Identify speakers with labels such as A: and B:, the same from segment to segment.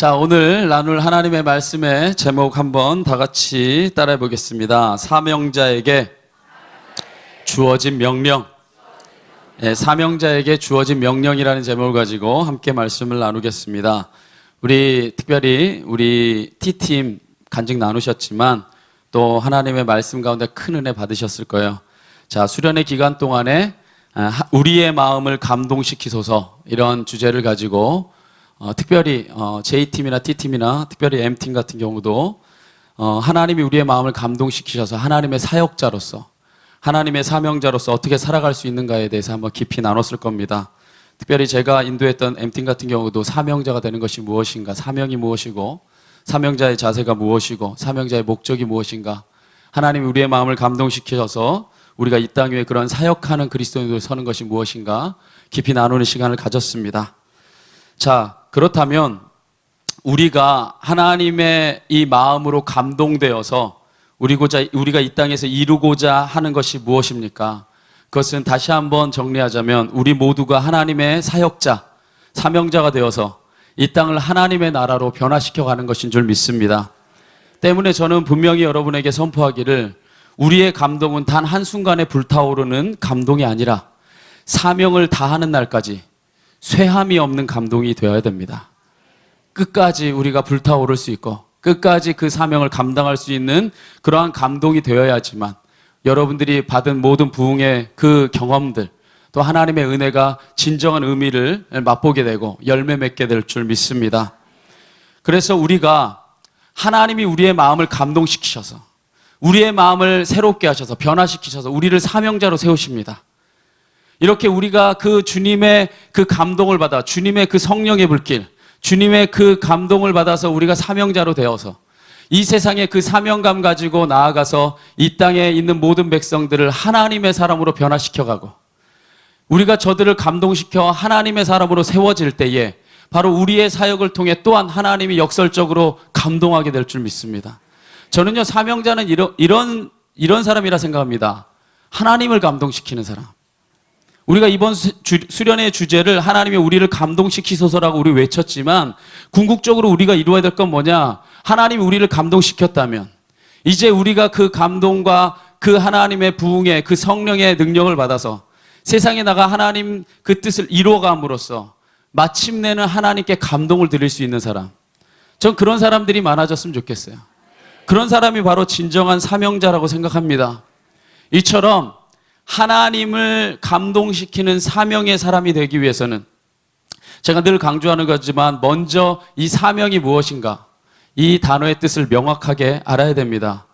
A: 자, 오늘 나눌 하나님의 말씀의 제목 한번 다 같이 따라해 보겠습니다. 사명자에게 주어진 명령. 네, 사명자에게 주어진 명령이라는 제목을 가지고 함께 말씀을 나누겠습니다. 특별히 우리 T팀 간증 나누셨지만 또 하나님의 말씀 가운데 큰 은혜 받으셨을 거예요. 자, 수련의 기간 동안에 우리의 마음을 감동시키소서, 이런 주제를 가지고 특별히 J팀이나 T팀이나 특별히 M팀 같은 경우도 하나님이 우리의 마음을 감동시키셔서 하나님의 사역자로서, 하나님의 사명자로서 어떻게 살아갈 수 있는가에 대해서 한번 깊이 나눴을 겁니다. 특별히 제가 인도했던 M팀 같은 경우도 사명자가 되는 것이 무엇인가, 사명이 무엇이고, 사명자의 자세가 무엇이고, 사명자의 목적이 무엇인가, 하나님이 우리의 마음을 감동시키셔서 우리가 이 땅 위에 그런 사역하는 그리스도인으로 서는 것이 무엇인가 깊이 나누는 시간을 가졌습니다. 자, 그렇다면 우리가 하나님의 이 마음으로 감동되어서 우리가 이 땅에서 이루고자 하는 것이 무엇입니까? 그것은 다시 한번 정리하자면 우리 모두가 하나님의 사역자, 사명자가 되어서 이 땅을 하나님의 나라로 변화시켜 가는 것인 줄 믿습니다. 때문에 저는 분명히 여러분에게 선포하기를, 우리의 감동은 단 한순간에 불타오르는 감동이 아니라 사명을 다하는 날까지 쇠함이 없는 감동이 되어야 됩니다. 끝까지 우리가 불타오를 수 있고 끝까지 그 사명을 감당할 수 있는 그러한 감동이 되어야지만 여러분들이 받은 모든 부흥의 그 경험들, 또 하나님의 은혜가 진정한 의미를 맛보게 되고 열매 맺게 될 줄 믿습니다. 그래서 우리가 하나님이 우리의 마음을 감동시키셔서, 우리의 마음을 새롭게 하셔서 변화시키셔서 우리를 사명자로 세우십니다. 이렇게 우리가 그 주님의 그 감동을 받아, 주님의 그 성령의 불길, 주님의 그 감동을 받아서 우리가 사명자로 되어서 이 세상에 그 사명감 가지고 나아가서 이 땅에 있는 모든 백성들을 하나님의 사람으로 변화시켜가고, 우리가 저들을 감동시켜 하나님의 사람으로 세워질 때에 바로 우리의 사역을 통해 또한 하나님이 역설적으로 감동하게 될 줄 믿습니다. 저는요, 사명자는 이런 사람이라 생각합니다. 하나님을 감동시키는 사람. 우리가 이번 수련의 주제를 하나님이 우리를 감동시키소서라고 우리 외쳤지만, 궁극적으로 우리가 이루어야 될 건 뭐냐? 하나님이 우리를 감동시켰다면 이제 우리가 그 감동과 그 하나님의 부흥의 그 성령의 능력을 받아서 세상에 나가 하나님 그 뜻을 이루어감으로써 마침내는 하나님께 감동을 드릴 수 있는 사람, 전 그런 사람들이 많아졌으면 좋겠어요. 그런 사람이 바로 진정한 사명자라고 생각합니다. 이처럼 하나님을 감동시키는 사명의 사람이 되기 위해서는 제가 늘 강조하는 거지만 먼저 이 사명이 무엇인가, 이 단어의 뜻을 명확하게 알아야 됩니다.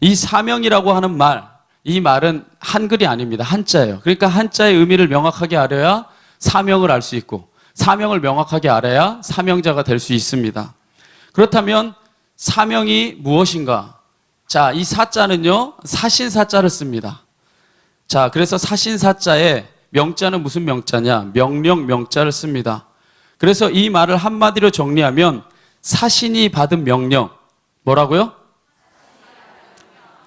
A: 이 사명이라고 하는 말, 이 말은 한글이 아닙니다. 한자예요. 그러니까 한자의 의미를 명확하게 알아야 사명을 알 수 있고, 사명을 명확하게 알아야 사명자가 될 수 있습니다. 그렇다면 사명이 무엇인가? 자, 이 사자는요, 사신사자를 씁니다. 자, 그래서 사신사자에 명자는 무슨 명자냐? 명령 명자를 씁니다. 그래서 이 말을 한마디로 정리하면 사신이 받은 명령, 뭐라고요?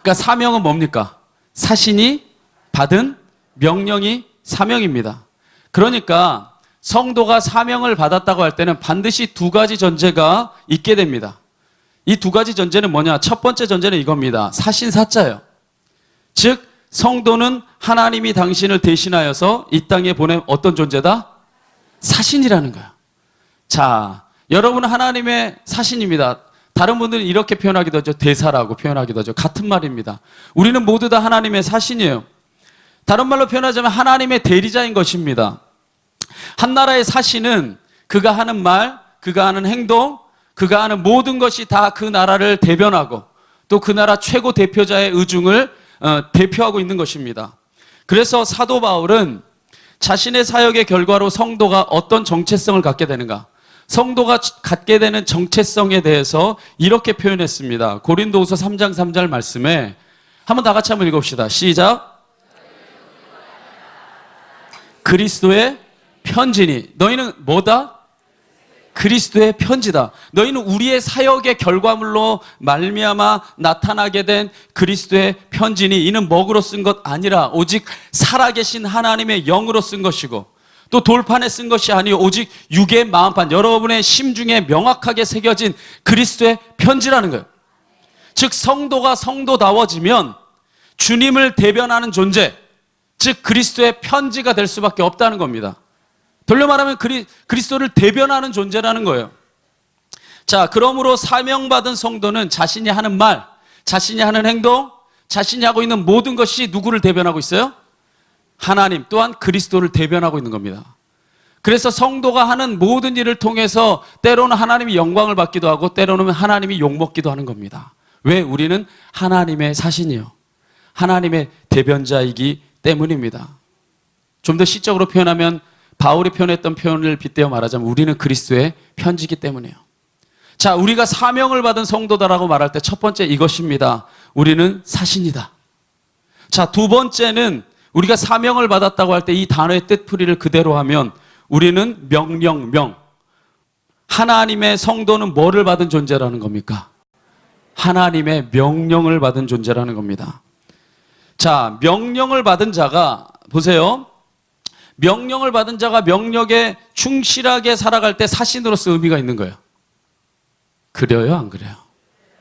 A: 그러니까 사명은 뭡니까? 사신이 받은 명령이 사명입니다. 그러니까 성도가 사명을 받았다고 할 때는 반드시 두 가지 전제가 있게 됩니다. 이 두 가지 전제는 뭐냐? 첫 번째 전제는 이겁니다. 사신사자예요. 즉 성도는 하나님이 당신을 대신하여서 이 땅에 보낸 어떤 존재다? 사신이라는 거야. 자, 여러분은 하나님의 사신입니다. 다른 분들은 이렇게 표현하기도 하죠. 대사라고 표현하기도 하죠. 같은 말입니다. 우리는 모두 다 하나님의 사신이에요. 다른 말로 표현하자면 하나님의 대리자인 것입니다. 한 나라의 사신은 그가 하는 말, 그가 하는 행동, 그가 하는 모든 것이 다 그 나라를 대변하고 또 그 나라 최고 대표자의 의중을 대표하고 있는 것입니다. 그래서 사도 바울은 자신의 사역의 결과로 성도가 어떤 정체성을 갖게 되는가, 성도가 갖게 되는 정체성에 대해서 이렇게 표현했습니다. 고린도후서 3장 3절 말씀에 한번 다 같이 한번 읽읍시다. 시작. 그리스도의 편지니. 너희는 뭐다? 그리스도의 편지다. 너희는 우리의 사역의 결과물로 말미암아 나타나게 된 그리스도의 편지니. 이는 먹으로 쓴 것 아니라 오직 살아계신 하나님의 영으로 쓴 것이고 또 돌판에 쓴 것이 아니요 오직 육의 마음판, 여러분의 심중에 명확하게 새겨진 그리스도의 편지라는 거예요. 즉 성도가 성도다워지면 주님을 대변하는 존재, 즉 그리스도의 편지가 될 수밖에 없다는 겁니다. 돌려 말하면 그리스도를 대변하는 존재라는 거예요. 자, 그러므로 사명받은 성도는 자신이 하는 말, 자신이 하는 행동, 자신이 하고 있는 모든 것이 누구를 대변하고 있어요? 하나님, 또한 그리스도를 대변하고 있는 겁니다. 그래서 성도가 하는 모든 일을 통해서 때로는 하나님이 영광을 받기도 하고 때로는 하나님이 욕먹기도 하는 겁니다. 왜? 우리는 하나님의 사신이요, 하나님의 대변자이기 때문입니다. 좀 더 시적으로 표현하면 바울이 표현했던 표현을 빗대어 말하자면 우리는 그리스도의 편지이기 때문이에요. 자, 우리가 사명을 받은 성도다라고 말할 때 첫 번째 이것입니다. 우리는 사신이다. 자, 두 번째는 우리가 사명을 받았다고 할 때 이 단어의 뜻풀이를 그대로 하면 우리는 명령. 하나님의 성도는 뭐를 받은 존재라는 겁니까? 하나님의 명령을 받은 존재라는 겁니다. 자, 명령을 받은 자가, 보세요. 명령을 받은 자가 명령에 충실하게 살아갈 때 사신으로서 의미가 있는 거예요. 그래요, 안 그래요?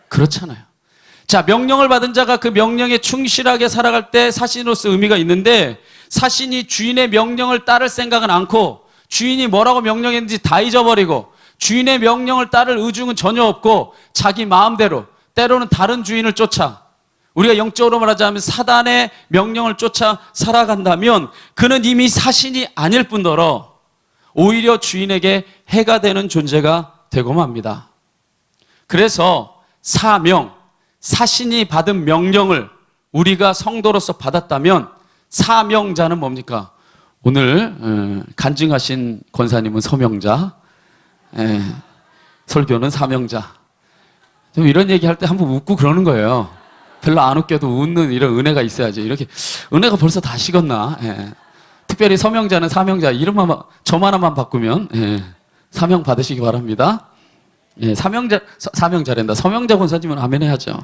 A: 그렇잖아요. 자, 명령을 받은 자가 그 명령에 충실하게 살아갈 때 사신으로서 의미가 있는데, 사신이 주인의 명령을 따를 생각은 않고 주인이 뭐라고 명령했는지 다 잊어버리고 주인의 명령을 따를 의중은 전혀 없고 자기 마음대로, 때로는 다른 주인을 쫓아, 우리가 영적으로 말하자면 사단의 명령을 쫓아 살아간다면 그는 이미 사신이 아닐 뿐더러 오히려 주인에게 해가 되는 존재가 되고 맙니다. 그래서 사명, 사신이 받은 명령을 우리가 성도로서 받았다면 사명자는 뭡니까? 오늘 간증하신 권사님은 서명자, 설교는 사명자. 좀 이런 얘기할 때 한번 웃고 그러는 거예요. 별로 안 웃겨도 웃는 이런 은혜가 있어야지. 이렇게 은혜가 벌써 다 식었나? 특별히 서명자는 사명자, 이름만 점 하나만 바꾸면 사명 받으시기 바랍니다. 사명자란다. 서명자 권사님은 아멘 해야죠.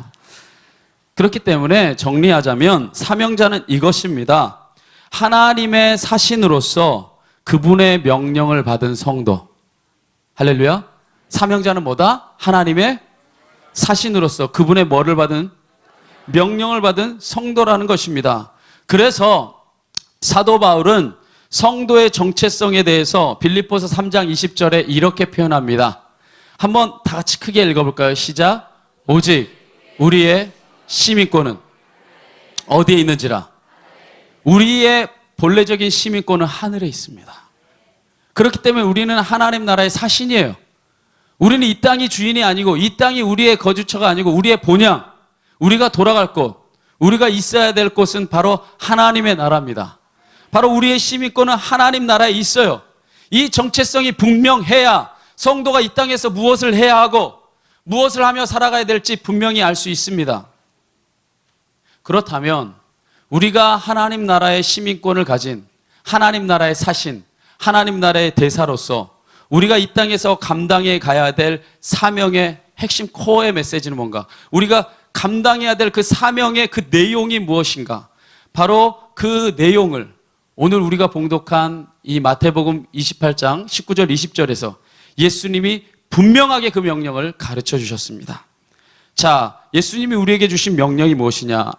A: 그렇기 때문에 정리하자면 사명자는 이것입니다. 하나님의 사신으로서 그분의 명령을 받은 성도. 할렐루야. 사명자는 뭐다? 하나님의 사신으로서 그분의 뭐를 받은? 명령을 받은 성도라는 것입니다. 그래서 사도 바울은 성도의 정체성에 대해서 빌립보서 3장 20절에 이렇게 표현합니다. 한번 다 같이 크게 읽어볼까요? 시작. 오직 우리의 시민권은 어디에 있는지라. 우리의 본래적인 시민권은 하늘에 있습니다. 그렇기 때문에 우리는 하나님 나라의 사신이에요. 우리는 이 땅이 주인이 아니고 이 땅이 우리의 거주처가 아니고 우리의 본향, 우리가 돌아갈 곳, 우리가 있어야 될 곳은 바로 하나님의 나라입니다. 바로 우리의 시민권은 하나님 나라에 있어요. 이 정체성이 분명해야 성도가 이 땅에서 무엇을 해야 하고 무엇을 하며 살아가야 될지 분명히 알 수 있습니다. 그렇다면 우리가 하나님 나라의 시민권을 가진 하나님 나라의 사신, 하나님 나라의 대사로서 우리가 이 땅에서 감당해 가야 될 사명의 핵심 코어의 메시지는 뭔가? 우리가 감당해야 될 그 사명의 그 내용이 무엇인가? 바로 그 내용을 오늘 우리가 봉독한 이 마태복음 28장 19절 20절에서 예수님이 분명하게 그 명령을 가르쳐 주셨습니다. 자, 예수님이 우리에게 주신 명령이 무엇이냐?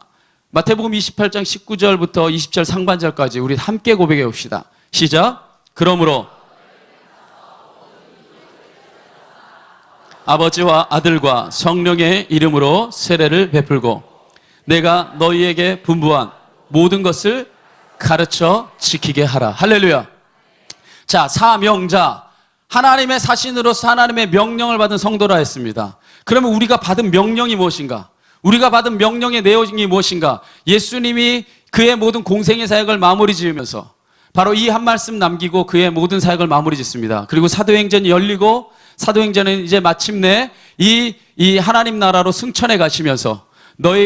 A: 마태복음 28장 19절부터 20절 상반절까지 우리 함께 고백해 봅시다. 시작. 그러므로 아버지와 아들과 성령의 이름으로 세례를 베풀고 내가 너희에게 분부한 모든 것을 가르쳐 지키게 하라. 할렐루야. 자, 사명자, 하나님의 사신으로서 하나님의 명령을 받은 성도라 했습니다. 그러면 우리가 받은 명령이 무엇인가? 우리가 받은 명령의 내용이 무엇인가? 예수님이 그의 모든 공생의 사역을 마무리 지으면서 바로 이 한 말씀 남기고 그의 모든 사역을 마무리 짓습니다. 그리고 사도행전이 열리고 사도행전은 이제 마침내 이 하나님 나라로 승천해 가시면서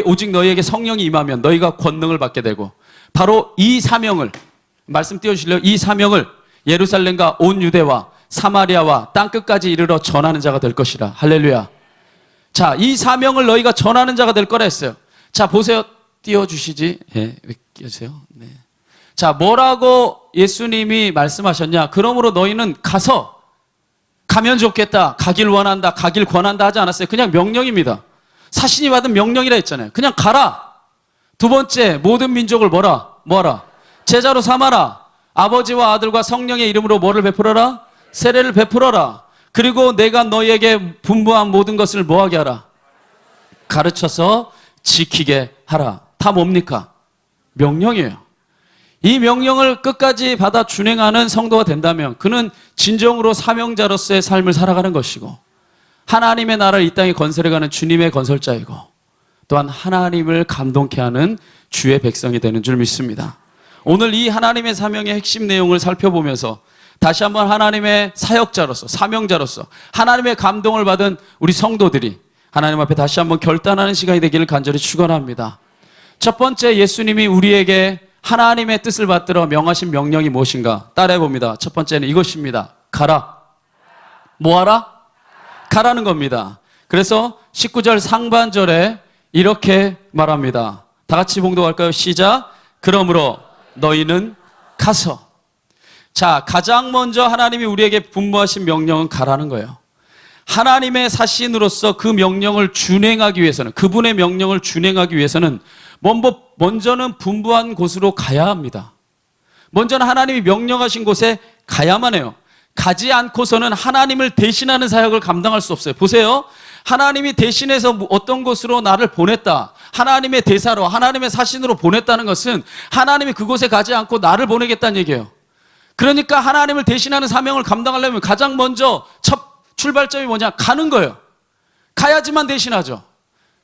A: 오직 너희에게 성령이 임하면 너희가 권능을 받게 되고 바로 이 사명을, 말씀 띄워주실래요? 이 사명을 예루살렘과 온 유대와 사마리아와 땅끝까지 이르러 전하는 자가 될 것이라. 할렐루야. 자, 이 사명을 너희가 전하는 자가 될 거라 했어요. 자, 보세요. 띄워주시지. 왜 끼세요? 네. 자, 뭐라고 예수님이 말씀하셨냐? 그러므로 너희는 가면 좋겠다, 가길 원한다, 가길 권한다 하지 않았어요. 그냥 명령입니다. 사신이 받은 명령이라 했잖아요. 그냥 가라. 두 번째, 모든 민족을 뭐하라? 제자로 삼아라. 아버지와 아들과 성령의 이름으로 뭐를 베풀어라? 세례를 베풀어라. 그리고 내가 너희에게 분부한 모든 것을 뭐하게 하라? 가르쳐서 지키게 하라. 다 뭡니까? 명령이에요. 이 명령을 끝까지 받아 준행하는 성도가 된다면 그는 진정으로 사명자로서의 삶을 살아가는 것이고, 하나님의 나라를 이 땅에 건설해가는 주님의 건설자이고, 또한 하나님을 감동케 하는 주의 백성이 되는 줄 믿습니다. 오늘 이 하나님의 사명의 핵심 내용을 살펴보면서 다시 한번 하나님의 사역자로서, 사명자로서 하나님의 감동을 받은 우리 성도들이 하나님 앞에 다시 한번 결단하는 시간이 되기를 간절히 축원합니다. 첫 번째, 예수님이 우리에게 하나님의 뜻을 받들어 명하신 명령이 무엇인가 따라해 봅니다. 첫 번째는 이것입니다. 가라. 뭐하라? 가라는 겁니다. 그래서 19절 상반절에 이렇게 말합니다. 다 같이 봉독할까요? 시작. 그러므로 너희는 가서. 자, 가장 먼저 하나님이 우리에게 분부하신 명령은 가라는 거예요. 하나님의 사신으로서 그 명령을 준행하기 위해서는, 그분의 명령을 준행하기 위해서는 먼저는 분부한 곳으로 가야 합니다. 먼저는 하나님이 명령하신 곳에 가야만 해요. 가지 않고서는 하나님을 대신하는 사역을 감당할 수 없어요. 보세요. 하나님이 대신해서 어떤 곳으로 나를 보냈다, 하나님의 대사로, 하나님의 사신으로 보냈다는 것은 하나님이 그곳에 가지 않고 나를 보내겠다는 얘기예요. 그러니까 하나님을 대신하는 사명을 감당하려면 가장 먼저 첫 출발점이 뭐냐? 가는 거예요. 가야지만 대신하죠.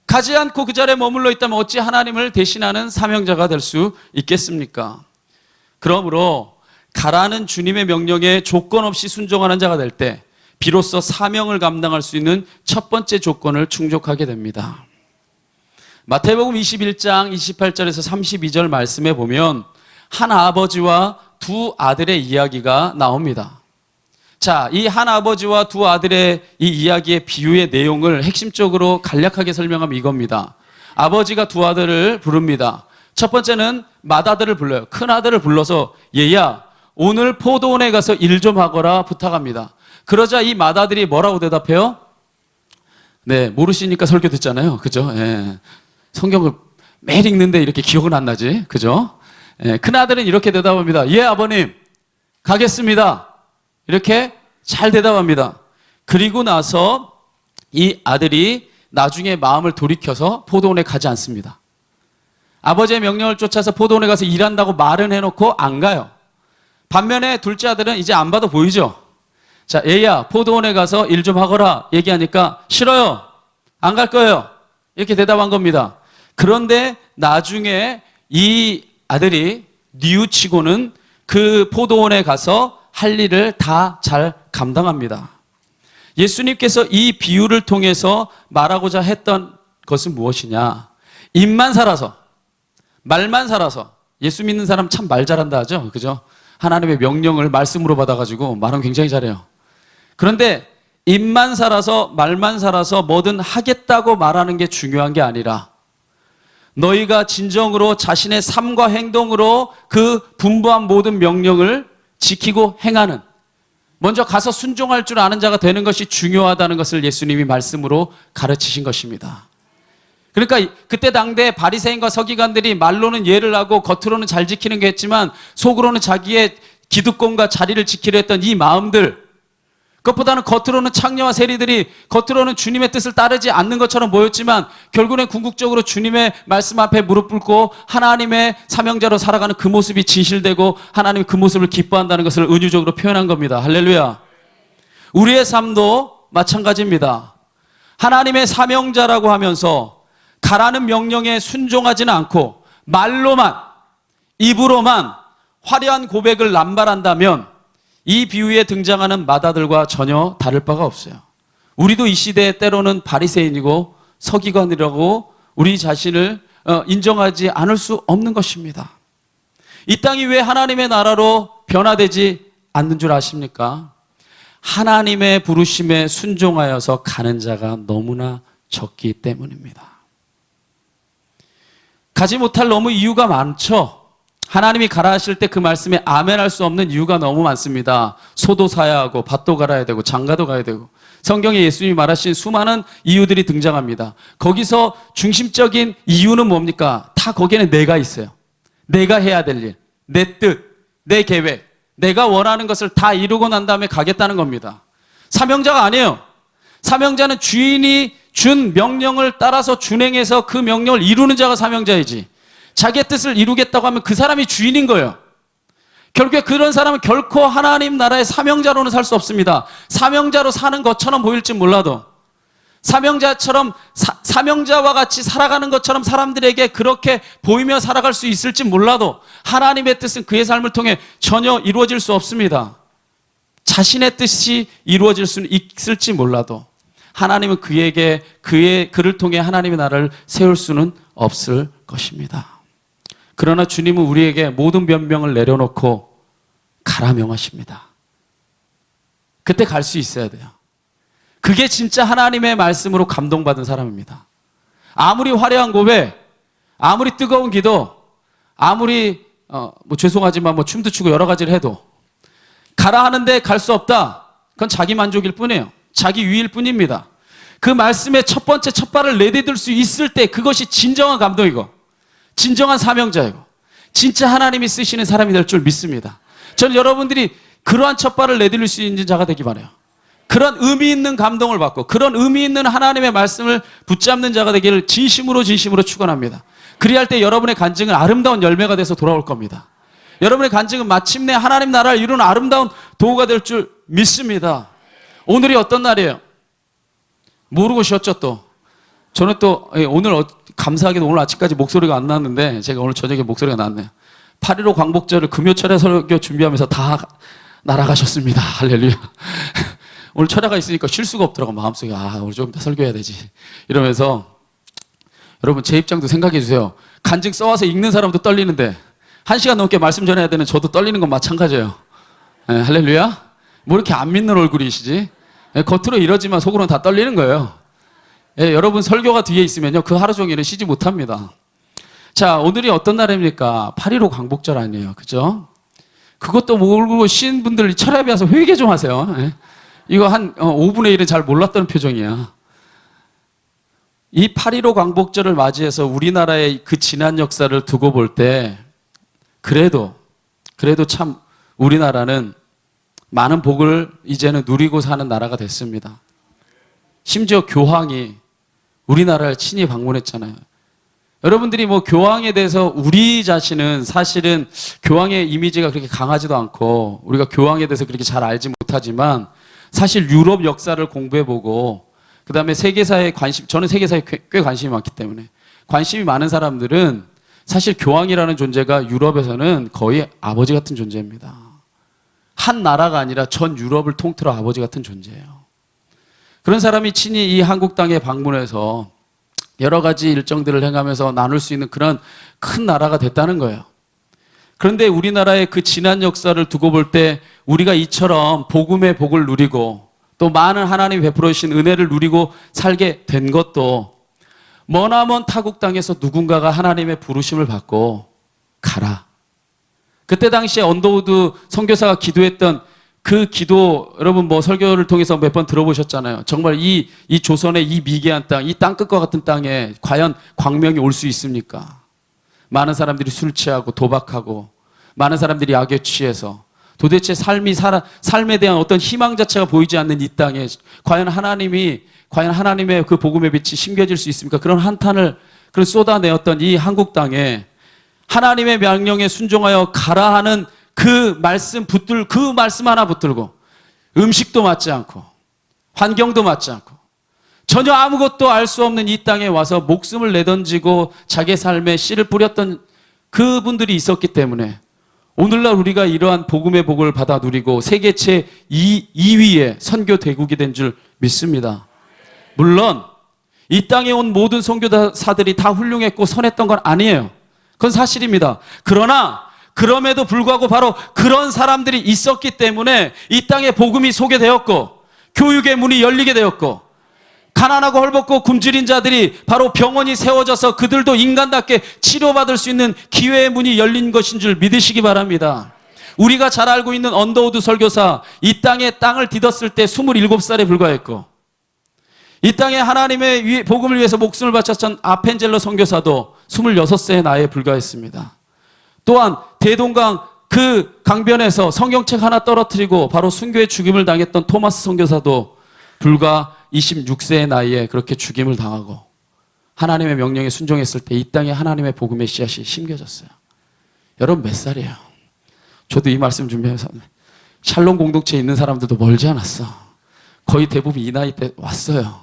A: 가지 않고 그 자리에 머물러 있다면 어찌 하나님을 대신하는 사명자가 될 수 있겠습니까? 그러므로 가라는 주님의 명령에 조건 없이 순종하는 자가 될 때 비로소 사명을 감당할 수 있는 첫 번째 조건을 충족하게 됩니다. 마태복음 21장 28절에서 32절 말씀에 보면 한 아버지와 두 아들의 이야기가 나옵니다. 자, 이 한 아버지와 두 아들의 이 이야기의 비유의 내용을 핵심적으로 간략하게 설명하면 이겁니다. 아버지가 두 아들을 부릅니다. 첫 번째는 맏아들을 불러요. 큰 아들을 불러서 얘야, 오늘 포도원에 가서 일 좀 하거라 부탁합니다. 그러자 이 맏아들이 뭐라고 대답해요? 네, 모르시니까 설교 듣잖아요. 그죠? 예. 성경을 매일 읽는데 이렇게 기억은 안 나지. 그죠? 예. 큰 아들은 이렇게 대답합니다. 예, 아버님, 가겠습니다. 이렇게 잘 대답합니다. 그리고 나서 이 아들이 나중에 마음을 돌이켜서 포도원에 가지 않습니다. 아버지의 명령을 쫓아서 포도원에 가서 일한다고 말은 해놓고 안 가요. 반면에 둘째 아들은 이제 안 봐도 보이죠? 자, 얘야, 포도원에 가서 일 좀 하거라 얘기하니까 싫어요. 안 갈 거예요. 이렇게 대답한 겁니다. 그런데 나중에 이 아들이 뉘우치고는 그 포도원에 가서 할 일을 다 잘 감당합니다. 예수님께서 이 비유를 통해서 말하고자 했던 것은 무엇이냐? 입만 살아서, 말만 살아서. 예수 믿는 사람 참 말 잘한다 하죠? 그죠? 하나님의 명령을 말씀으로 받아가지고 말은 굉장히 잘해요. 그런데 입만 살아서, 말만 살아서 뭐든 하겠다고 말하는 게 중요한 게 아니라 너희가 진정으로 자신의 삶과 행동으로 그 분부한 모든 명령을 지키고 행하는, 먼저 가서 순종할 줄 아는 자가 되는 것이 중요하다는 것을 예수님이 말씀으로 가르치신 것입니다. 그러니까 그때 당대 바리새인과 서기관들이 말로는 예를 하고 겉으로는 잘 지키는 게 했지만 속으로는 자기의 기득권과 자리를 지키려 했던 이 마음들, 그것보다는 겉으로는 창녀와 세리들이 겉으로는 주님의 뜻을 따르지 않는 것처럼 보였지만 결국엔 궁극적으로 주님의 말씀 앞에 무릎 꿇고 하나님의 사명자로 살아가는 그 모습이 진실되고 하나님이 그 모습을 기뻐한다는 것을 은유적으로 표현한 겁니다. 할렐루야. 우리의 삶도 마찬가지입니다. 하나님의 사명자라고 하면서 가라는 명령에 순종하지는 않고 말로만, 입으로만 화려한 고백을 남발한다면 이 비유에 등장하는 맏아들과 전혀 다를 바가 없어요. 우리도 이 시대에 때로는 바리새인이고 서기관이라고 우리 자신을 인정하지 않을 수 없는 것입니다. 이 땅이 왜 하나님의 나라로 변화되지 않는 줄 아십니까? 하나님의 부르심에 순종하여서 가는 자가 너무나 적기 때문입니다. 가지 못할 너무 이유가 많죠. 하나님이 가라 하실 때 그 말씀에 아멘할 수 없는 이유가 너무 많습니다. 소도 사야 하고 밭도 갈아야 되고 장가도 가야 되고 성경에 예수님이 말하신 수많은 이유들이 등장합니다. 거기서 중심적인 이유는 뭡니까? 다 거기에는 내가 있어요. 내가 해야 될 일, 내 뜻, 내 계획, 내가 원하는 것을 다 이루고 난 다음에 가겠다는 겁니다. 사명자가 아니에요. 사명자는 주인이 준 명령을 따라서 준행해서 그 명령을 이루는 자가 사명자이지, 자기의 뜻을 이루겠다고 하면 그 사람이 주인인 거예요. 결국에 그런 사람은 결코 하나님 나라의 사명자로는 살 수 없습니다. 사명자로 사는 것처럼 보일지 몰라도, 사명자처럼 사명자와 같이 살아가는 것처럼 사람들에게 그렇게 보이며 살아갈 수 있을지 몰라도 하나님의 뜻은 그의 삶을 통해 전혀 이루어질 수 없습니다. 자신의 뜻이 이루어질 수는 있을지 몰라도 하나님은 그를 통해 하나님의 나라를 세울 수는 없을 것입니다. 그러나 주님은 우리에게 모든 변명을 내려놓고 가라 명하십니다. 그때 갈 수 있어야 돼요. 그게 진짜 하나님의 말씀으로 감동받은 사람입니다. 아무리 화려한 고백, 아무리 뜨거운 기도, 아무리 죄송하지만 춤도 추고 여러 가지를 해도 가라 하는데 갈 수 없다. 그건 자기 만족일 뿐이에요. 자기 유익일 뿐입니다. 그 말씀의 첫 번째 첫 발을 내디딜 수 있을 때 그것이 진정한 감동이고 진정한 사명자이고 진짜 하나님이 쓰시는 사람이 될 줄 믿습니다. 저는 여러분들이 그러한 첫 발을 내디딜 수 있는 자가 되기 바라요. 그런 의미 있는 감동을 받고 그런 의미 있는 하나님의 말씀을 붙잡는 자가 되기를 진심으로 축원합니다. 그리할 때 여러분의 간증은 아름다운 열매가 돼서 돌아올 겁니다. 여러분의 간증은 마침내 하나님 나라를 이루는 아름다운 도구가 될 줄 믿습니다. 오늘이 어떤 날이에요? 모르고 쉬었죠 또. 저는 또 오늘 감사하게도 오늘 아침까지 목소리가 안 나왔는데 제가 오늘 저녁에 목소리가 나왔네요. 8.15 광복절을 금요철에 설교 준비하면서 다 날아가셨습니다. 할렐루야. 오늘 철야가 있으니까 쉴 수가 없더라고. 마음속에 오늘 좀 이따 설교해야 되지 이러면서. 여러분 제 입장도 생각해 주세요. 간증 써와서 읽는 사람도 떨리는데 1시간 넘게 말씀 전해야 되는 저도 떨리는 건 마찬가지예요. 할렐루야. 뭐 이렇게 안 믿는 얼굴이시지? 겉으로 이러지만 속으로는 다 떨리는 거예요. 여러분 설교가 뒤에 있으면요 그 하루 종일은 쉬지 못합니다. 자, 오늘이 어떤 날입니까? 8.15 광복절 아니에요, 그죠? 그것도 모르고 쉰 분들 철야에 와서 회개 좀 하세요. 이거 한 5분의 1은 잘 몰랐다는 표정이야. 이 8.15 광복절을 맞이해서 우리나라의 그 지난 역사를 두고 볼 때 그래도 참 우리나라는 많은 복을 이제는 누리고 사는 나라가 됐습니다. 심지어 교황이 우리나라를 친히 방문했잖아요. 여러분들이 교황에 대해서 우리 자신은 사실은 교황의 이미지가 그렇게 강하지도 않고 우리가 교황에 대해서 그렇게 잘 알지 못하지만 사실 유럽 역사를 공부해보고 그 다음에 세계사에 저는 세계사에 꽤 관심이 많기 때문에 관심이 많은 사람들은 사실 교황이라는 존재가 유럽에서는 거의 아버지 같은 존재입니다. 한 나라가 아니라 전 유럽을 통틀어 아버지 같은 존재예요. 그런 사람이 친히 이 한국 땅에 방문해서 여러 가지 일정들을 행하면서 나눌 수 있는 그런 큰 나라가 됐다는 거예요. 그런데 우리나라의 그 지난 역사를 두고 볼 때 우리가 이처럼 복음의 복을 누리고 또 많은 하나님이 베풀어 주신 은혜를 누리고 살게 된 것도 머나먼 타국 땅에서 누군가가 하나님의 부르심을 받고 가라. 그때 당시에 언더우드 선교사가 기도했던 그 기도 여러분 설교를 통해서 몇 번 들어보셨잖아요. 정말 이 조선의 이 미개한 땅, 이 땅끝과 같은 땅에 과연 광명이 올 수 있습니까? 많은 사람들이 술 취하고 도박하고 많은 사람들이 악에 취해서 도대체 삶에 대한 어떤 희망 자체가 보이지 않는 이 땅에 과연 하나님의 그 복음의 빛이 심겨질 수 있습니까? 그런 한탄을 쏟아내었던 이 한국 땅에 하나님의 명령에 순종하여 가라 하는 그 말씀 하나 붙들고 음식도 맞지 않고 환경도 맞지 않고 전혀 아무것도 알 수 없는 이 땅에 와서 목숨을 내던지고 자기의 삶에 씨를 뿌렸던 그분들이 있었기 때문에 오늘날 우리가 이러한 복음의 복을 받아 누리고 세계 제2위의 선교 대국이 된 줄 믿습니다. 물론 이 땅에 온 모든 선교사들이 다 훌륭했고 선했던 건 아니에요. 그건 사실입니다. 그러나 그럼에도 불구하고 바로 그런 사람들이 있었기 때문에 이 땅에 복음이 소개되었고 교육의 문이 열리게 되었고 가난하고 헐벗고 굶주린 자들이 바로 병원이 세워져서 그들도 인간답게 치료받을 수 있는 기회의 문이 열린 것인 줄 믿으시기 바랍니다. 우리가 잘 알고 있는 언더우드 설교사, 이 땅에 땅을 디뎠을 때 27살에 불과했고, 이 땅에 하나님의 복음을 위해서 목숨을 바쳤던 아펜젤러 선교사도 26세의 나이에 불과했습니다. 또한 대동강 그 강변에서 성경책 하나 떨어뜨리고 바로 순교의 죽임을 당했던 토마스 선교사도 불과 26세의 나이에 그렇게 죽임을 당하고 하나님의 명령에 순종했을 때 이 땅에 하나님의 복음의 씨앗이 심겨졌어요. 여러분 몇 살이에요? 저도 이 말씀 준비해서 샬롬 공동체에 있는 사람들도 멀지 않았어. 거의 대부분 이 나이 때 왔어요.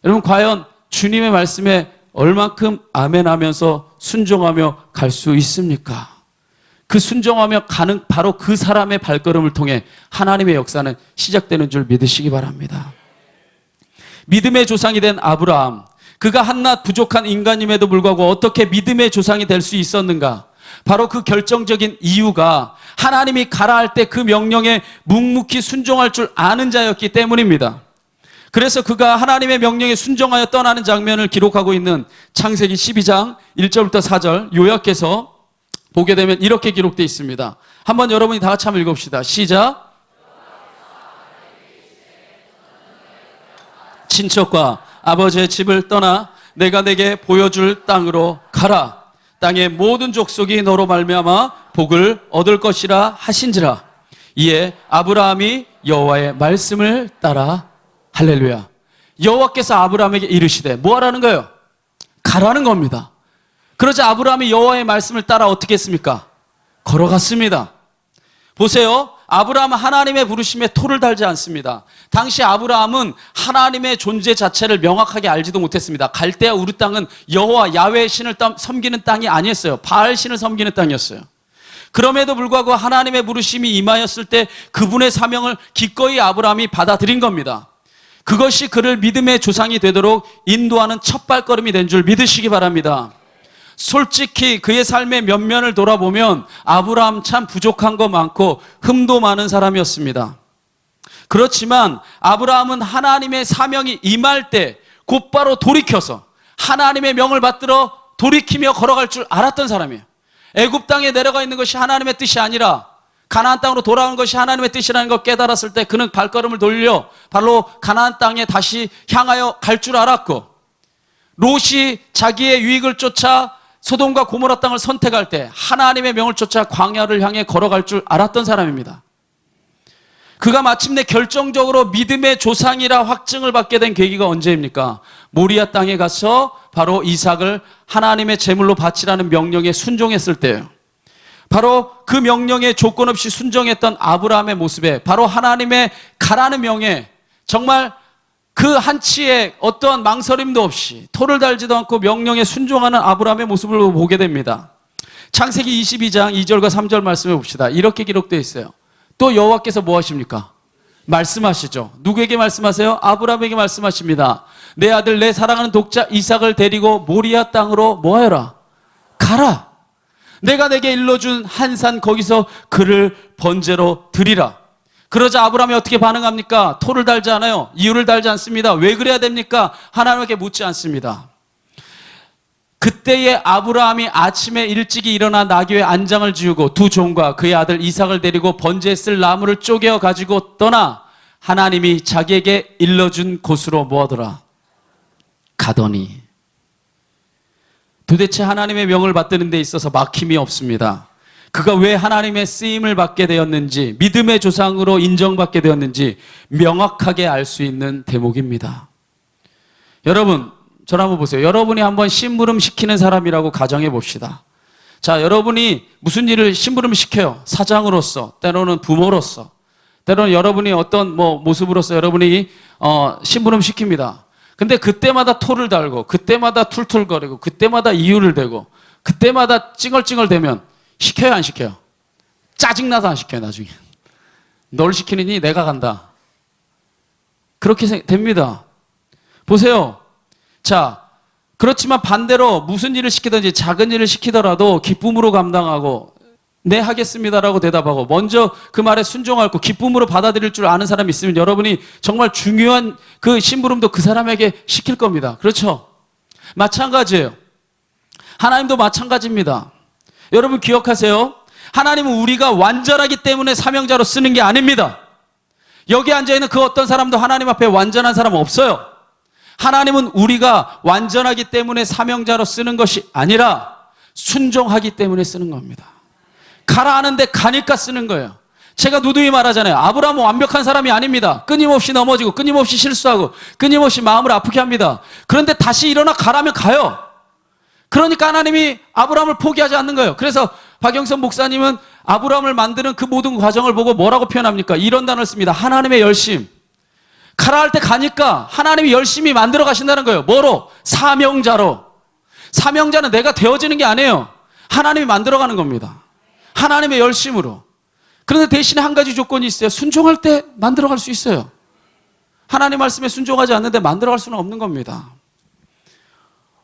A: 여러분 과연 주님의 말씀에 얼만큼 아멘하면서 순종하며 갈 수 있습니까? 그 순종하며 가는 바로 그 사람의 발걸음을 통해 하나님의 역사는 시작되는 줄 믿으시기 바랍니다. 믿음의 조상이 된 아브라함, 그가 한낱 부족한 인간임에도 불구하고 어떻게 믿음의 조상이 될 수 있었는가? 바로 그 결정적인 이유가 하나님이 가라 할 때 그 명령에 묵묵히 순종할 줄 아는 자였기 때문입니다. 그래서 그가 하나님의 명령에 순종하여 떠나는 장면을 기록하고 있는 창세기 12장 1절부터 4절 요약해서 보게 되면 이렇게 기록되어 있습니다. 한번 여러분이 다 같이 한번 읽읍시다. 시작. 친척과 아버지의 집을 떠나 내가 내게 보여줄 땅으로 가라. 땅의 모든 족속이 너로 말미암아 복을 얻을 것이라 하신지라. 이에 아브라함이 여호와의 말씀을 따라 할렐루야. 여호와께서 아브라함에게 이르시되 뭐 하라는 거예요? 가라는 겁니다. 그러자 아브라함이 여호와의 말씀을 따라 어떻게 했습니까? 걸어갔습니다. 보세요. 아브라함은 하나님의 부르심에 토를 달지 않습니다. 당시 아브라함은 하나님의 존재 자체를 명확하게 알지도 못했습니다. 갈대아 우르 땅은 여호와 야훼의 신을 섬기는 땅이 아니었어요. 바알 신을 섬기는 땅이었어요. 그럼에도 불구하고 하나님의 부르심이 임하였을 때 그분의 사명을 기꺼이 아브라함이 받아들인 겁니다. 그것이 그를 믿음의 조상이 되도록 인도하는 첫 발걸음이 된 줄 믿으시기 바랍니다. 솔직히 그의 삶의 면면을 돌아보면 아브라함 참 부족한 거 많고 흠도 많은 사람이었습니다. 그렇지만 아브라함은 하나님의 사명이 임할 때 곧바로 돌이켜서 하나님의 명을 받들어 돌이키며 걸어갈 줄 알았던 사람이에요. 애굽 땅에 내려가 있는 것이 하나님의 뜻이 아니라 가나안 땅으로 돌아오는 것이 하나님의 뜻이라는 걸 깨달았을 때 그는 발걸음을 돌려 바로 가나안 땅에 다시 향하여 갈 줄 알았고, 롯이 자기의 유익을 쫓아 소돔과 고모라 땅을 선택할 때 하나님의 명을 쫓아 광야를 향해 걸어갈 줄 알았던 사람입니다. 그가 마침내 결정적으로 믿음의 조상이라 확증을 받게 된 계기가 언제입니까? 모리아 땅에 가서 바로 이삭을 하나님의 제물로 바치라는 명령에 순종했을 때예요. 바로 그 명령에 조건 없이 순종했던 아브라함의 모습에 바로 하나님의 가라는 명에 정말 그 한치의 어떠한 망설임도 없이 토를 달지도 않고 명령에 순종하는 아브라함의 모습을 보게 됩니다. 창세기 22장 2절과 3절 말씀해 봅시다. 이렇게 기록되어 있어요. 또 여호와께서 뭐 하십니까? 말씀하시죠. 누구에게 말씀하세요? 아브라함에게 말씀하십니다. 내 아들 내 사랑하는 독자 이삭을 데리고 모리아 땅으로 뭐 해라? 가라. 내가 내게 일러준 한 산 거기서 그를 번제로 드리라. 그러자 아브라함이 어떻게 반응합니까? 토를 달지 않아요. 이유를 달지 않습니다. 왜 그래야 됩니까? 하나님께 묻지 않습니다. 그때의 아브라함이 아침에 일찍이 일어나 나귀의 안장을 지우고 두 종과 그의 아들 이삭을 데리고 번제에 쓸 나무를 쪼개어 가지고 떠나 하나님이 자기에게 일러준 곳으로 뭐하더라? 가더니. 도대체 하나님의 명을 받드는 데 있어서 막힘이 없습니다. 그가 왜 하나님의 쓰임을 받게 되었는지, 믿음의 조상으로 인정받게 되었는지 명확하게 알 수 있는 대목입니다. 여러분, 저를 한번 보세요. 여러분이 한번 심부름 시키는 사람이라고 가정해 봅시다. 자, 여러분이 무슨 일을 심부름 시켜요? 사장으로서, 때로는 부모로서, 때로는 여러분이 어떤 모습으로서 여러분이 심부름 시킵니다. 근데 그때마다 토를 달고, 그때마다 툴툴거리고, 그때마다 이유를 대고, 그때마다 찡얼찡얼대면 시켜요, 안 시켜요? 짜증나서 안 시켜요, 나중에. 널 시키느니 내가 간다. 그렇게 됩니다. 보세요. 자, 그렇지만 반대로 무슨 일을 시키든지 작은 일을 시키더라도 기쁨으로 감당하고 네, 하겠습니다라고 대답하고 먼저 그 말에 순종하고 기쁨으로 받아들일 줄 아는 사람이 있으면 여러분이 정말 중요한 그 심부름도 그 사람에게 시킬 겁니다. 그렇죠? 마찬가지예요. 하나님도 마찬가지입니다. 여러분 기억하세요. 하나님은 우리가 완전하기 때문에 사명자로 쓰는 게 아닙니다. 여기 앉아있는 그 어떤 사람도 하나님 앞에 완전한 사람은 없어요. 하나님은 우리가 완전하기 때문에 사명자로 쓰는 것이 아니라 순종하기 때문에 쓰는 겁니다. 가라 하는데 가니까 쓰는 거예요. 제가 누누이 말하잖아요. 아브라함은 완벽한 사람이 아닙니다. 끊임없이 넘어지고 끊임없이 실수하고 끊임없이 마음을 아프게 합니다. 그런데 다시 일어나 가라면 가요. 그러니까 하나님이 아브라함을 포기하지 않는 거예요. 그래서 박영선 목사님은 아브라함을 만드는 그 모든 과정을 보고 뭐라고 표현합니까? 이런 단어를 씁니다. 하나님의 열심. 가라 할 때 가니까 하나님이 열심히 만들어 가신다는 거예요. 뭐로? 사명자로. 사명자는 내가 되어지는 게 아니에요. 하나님이 만들어 가는 겁니다. 하나님의 열심으로. 그런데 대신에 한 가지 조건이 있어요. 순종할 때 만들어 갈 수 있어요. 하나님 말씀에 순종하지 않는데 만들어 갈 수는 없는 겁니다.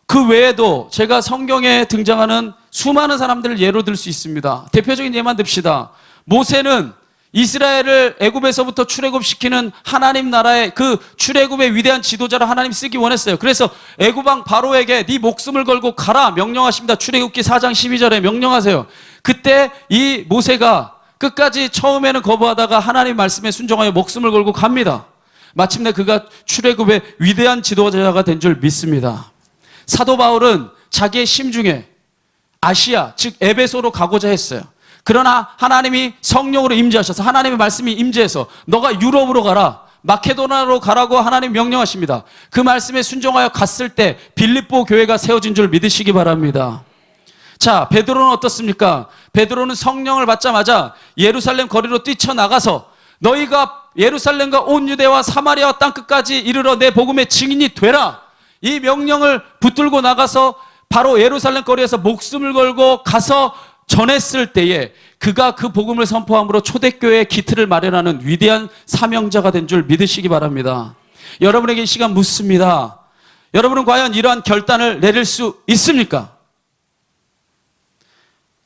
A: 그 외에도 제가 성경에 등장하는 수많은 사람들을 예로 들 수 있습니다. 대표적인 예만 듭시다. 모세는 이스라엘을 애굽에서부터 출애굽시키는 하나님 나라의 그 출애굽의 위대한 지도자로 하나님 쓰기 원했어요. 그래서 애굽 왕 바로에게 네 목숨을 걸고 가라 명령하십니다. 출애굽기 4장 12절에 명령하세요. 그때 이 모세가 끝까지 처음에는 거부하다가 하나님 말씀에 순종하여 목숨을 걸고 갑니다. 마침내 그가 출애굽의 위대한 지도자가 된 줄 믿습니다. 사도 바울은 자기의 심중에 아시아 즉 에베소로 가고자 했어요. 그러나 하나님이 성령으로 임재하셔서 하나님의 말씀이 임재해서 너가 유럽으로 가라 마케도나로 가라고 하나님 명령하십니다. 그 말씀에 순종하여 갔을 때 빌립보 교회가 세워진 줄 믿으시기 바랍니다. 자, 베드로는 어떻습니까? 베드로는 성령을 받자마자 예루살렘 거리로 뛰쳐나가서 너희가 예루살렘과 온 유대와 사마리아와 땅끝까지 이르러 내 복음의 증인이 되라 이 명령을 붙들고 나가서 바로 예루살렘 거리에서 목숨을 걸고 가서 전했을 때에 그가 그 복음을 선포함으로 초대교회의 기틀을 마련하는 위대한 사명자가 된 줄 믿으시기 바랍니다. 여러분에게 이 시간 묻습니다. 여러분은 과연 이러한 결단을 내릴 수 있습니까?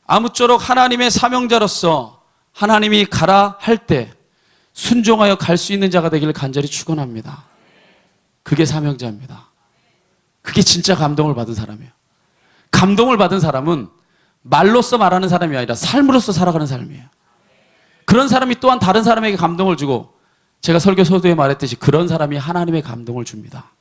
A: 아무쪼록 하나님의 사명자로서 하나님이 가라 할 때 순종하여 갈 수 있는 자가 되기를 간절히 축원합니다. 그게 사명자입니다. 그게 진짜 감동을 받은 사람이에요. 감동을 받은 사람은 말로써 말하는 사람이 아니라 삶으로서 살아가는 사람이에요. 그런 사람이 또한 다른 사람에게 감동을 주고 제가 설교 서두에 말했듯이 그런 사람이 하나님의 감동을 줍니다.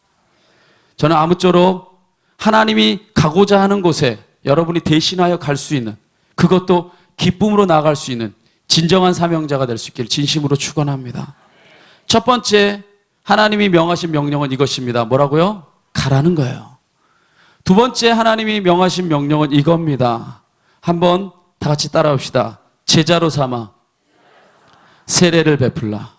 A: 저는 아무쪼록 하나님이 가고자 하는 곳에 여러분이 대신하여 갈 수 있는 그것도 기쁨으로 나아갈 수 있는 진정한 사명자가 될 수 있기를 진심으로 축원합니다. 첫 번째 하나님이 명하신 명령은 이것입니다. 뭐라고요? 가라는 거예요. 두 번째 하나님이 명하신 명령은 이겁니다. 한번 다 같이 따라합시다. 제자로 삼아 세례를 베풀라.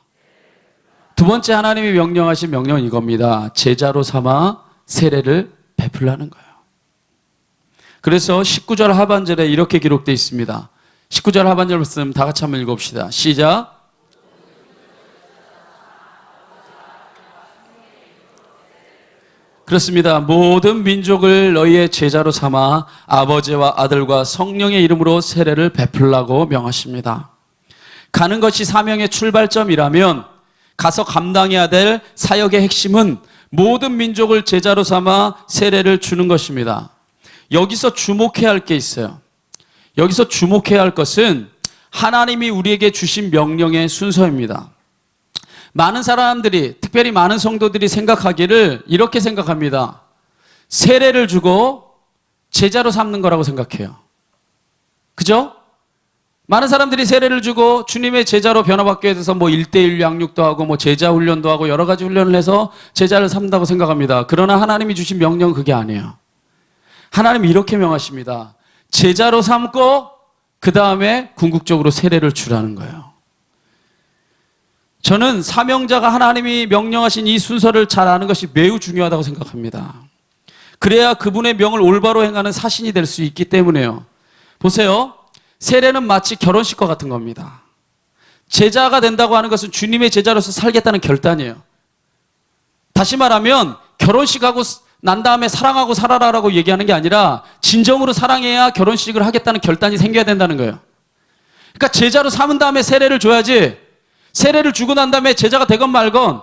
A: 두 번째 하나님이 명령하신 명령은 이겁니다. 제자로 삼아 세례를 베풀라는 거예요. 그래서 19절 하반절에 이렇게 기록되어 있습니다. 19절 하반절 말씀 다 같이 한번 읽어봅시다. 시작. 그렇습니다. 모든 민족을 너희의 제자로 삼아 아버지와 아들과 성령의 이름으로 세례를 베풀라고 명하십니다. 가는 것이 사명의 출발점이라면 가서 감당해야 될 사역의 핵심은 모든 민족을 제자로 삼아 세례를 주는 것입니다. 여기서 주목해야 할 게 있어요. 여기서 주목해야 할 것은 하나님이 우리에게 주신 명령의 순서입니다. 많은 사람들이, 특별히 많은 성도들이 생각하기를 이렇게 생각합니다. 세례를 주고 제자로 삼는 거라고 생각해요. 그죠? 많은 사람들이 세례를 주고 주님의 제자로 변화받게 돼서 뭐 1:1 양육도 하고 뭐 제자 훈련도 하고 여러 가지 훈련을 해서 제자를 삼는다고 생각합니다. 그러나 하나님이 주신 명령은 그게 아니에요. 하나님이 이렇게 명하십니다. 제자로 삼고 그 다음에 궁극적으로 세례를 주라는 거예요. 저는 사명자가 하나님이 명령하신 이 순서를 잘 아는 것이 매우 중요하다고 생각합니다. 그래야 그분의 명을 올바로 행하는 사신이 될 수 있기 때문에요. 보세요. 세례는 마치 결혼식과 같은 겁니다. 제자가 된다고 하는 것은 주님의 제자로서 살겠다는 결단이에요. 다시 말하면 결혼식하고 난 다음에 사랑하고 살아라라고 얘기하는 게 아니라 진정으로 사랑해야 결혼식을 하겠다는 결단이 생겨야 된다는 거예요. 그러니까 제자로 삼은 다음에 세례를 줘야지, 세례를 주고 난 다음에 제자가 되건 말건,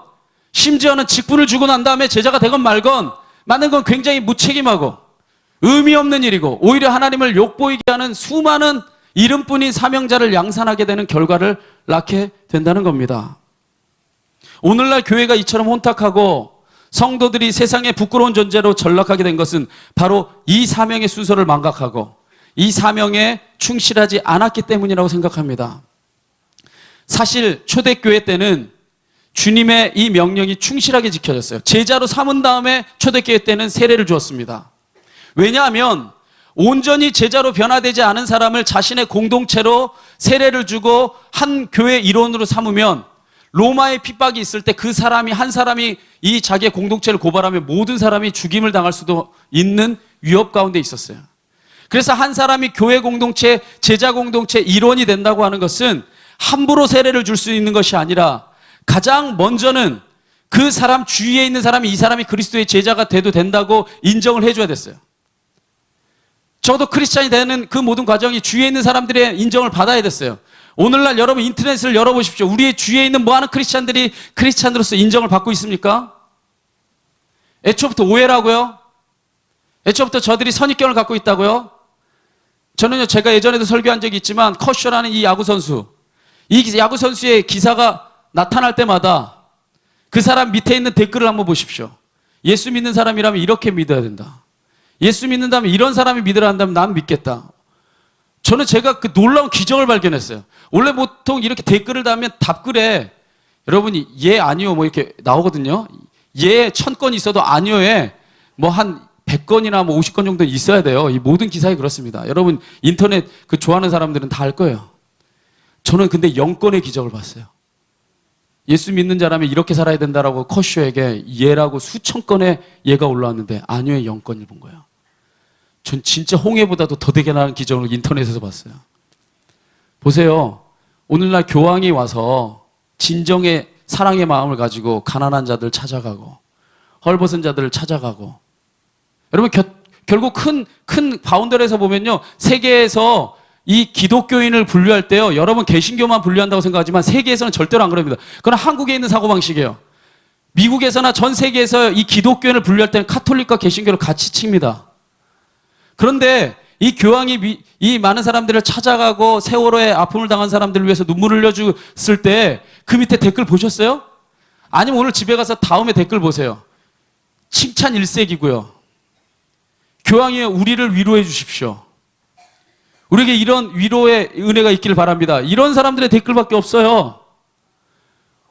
A: 심지어는 직분을 주고 난 다음에 제자가 되건 말건 맞는 건 굉장히 무책임하고 의미 없는 일이고, 오히려 하나님을 욕보이게 하는 수많은 이름뿐인 사명자를 양산하게 되는 결과를 낳게 된다는 겁니다. 오늘날 교회가 이처럼 혼탁하고 성도들이 세상에 부끄러운 존재로 전락하게 된 것은 바로 이 사명의 순서를 망각하고 이 사명에 충실하지 않았기 때문이라고 생각합니다. 사실 초대교회 때는 주님의 이 명령이 충실하게 지켜졌어요. 제자로 삼은 다음에 초대교회 때는 세례를 주었습니다. 왜냐하면 온전히 제자로 변화되지 않은 사람을 자신의 공동체로 세례를 주고 한 교회 일원으로 삼으면 로마의 핍박이 있을 때 그 사람이 한 사람이 이 자기의 공동체를 고발하면 모든 사람이 죽임을 당할 수도 있는 위협 가운데 있었어요. 그래서 한 사람이 교회 공동체, 제자 공동체 일원이 된다고 하는 것은 함부로 세례를 줄 수 있는 것이 아니라 가장 먼저는 그 사람 주위에 있는 사람이 이 사람이 그리스도의 제자가 돼도 된다고 인정을 해줘야 됐어요. 적어도 크리스찬이 되는 그 모든 과정이 주위에 있는 사람들의 인정을 받아야 됐어요. 오늘날 여러분 인터넷을 열어보십시오. 우리의 주위에 있는 많은 크리스찬들이 크리스찬으로서 인정을 받고 있습니까? 애초부터 오해라고요? 애초부터 저들이 선입견을 갖고 있다고요? 저는요, 제가 예전에도 설교한 적이 있지만 커쇼라는 이 야구선수, 이 야구선수의 기사가 나타날 때마다 그 사람 밑에 있는 댓글을 한번 보십시오. 예수 믿는 사람이라면 이렇게 믿어야 된다. 예수 믿는다면 이런 사람이 믿으라 한다면 난 믿겠다. 저는 제가 그 놀라운 기적을 발견했어요. 원래 보통 이렇게 댓글을 달면 답글에 여러분이 예 아니요 뭐 이렇게 나오거든요. 예 1000건 있어도 아니요에 뭐 한 100건이나 뭐 50건 정도 있어야 돼요. 이 모든 기사에 그렇습니다. 여러분 인터넷 그 좋아하는 사람들은 다 알 거예요. 저는 근데 0건의 기적을 봤어요. 예수 믿는 자라면 이렇게 살아야 된다라고 커쇼에게 예라고 수천 건의 예가 올라왔는데 아니요의 0건을 본 거예요. 전 진짜 홍해보다도 더 되게 나는 기적을 인터넷에서 봤어요. 보세요. 오늘날 교황이 와서 진정의 사랑의 마음을 가지고 가난한 자들 찾아가고 헐벗은 자들을 찾아가고, 여러분 결국 큰 바운더리에서 보면요, 세계에서 이 기독교인을 분류할 때요, 여러분 개신교만 분류한다고 생각하지만 세계에서는 절대로 안 그럽니다. 그건 한국에 있는 사고방식이에요. 미국에서나 전 세계에서 이 기독교인을 분류할 때는 카톨릭과 개신교를 같이 칩니다. 그런데 이 교황이 이 많은 사람들을 찾아가고 세월호에 아픔을 당한 사람들을 위해서 눈물을 흘려줬을 때 그 밑에 댓글 보셨어요? 아니면 오늘 집에 가서 다음에 댓글 보세요. 칭찬 일색이고요. 교황이여 우리를 위로해 주십시오. 우리에게 이런 위로의 은혜가 있기를 바랍니다. 이런 사람들의 댓글밖에 없어요.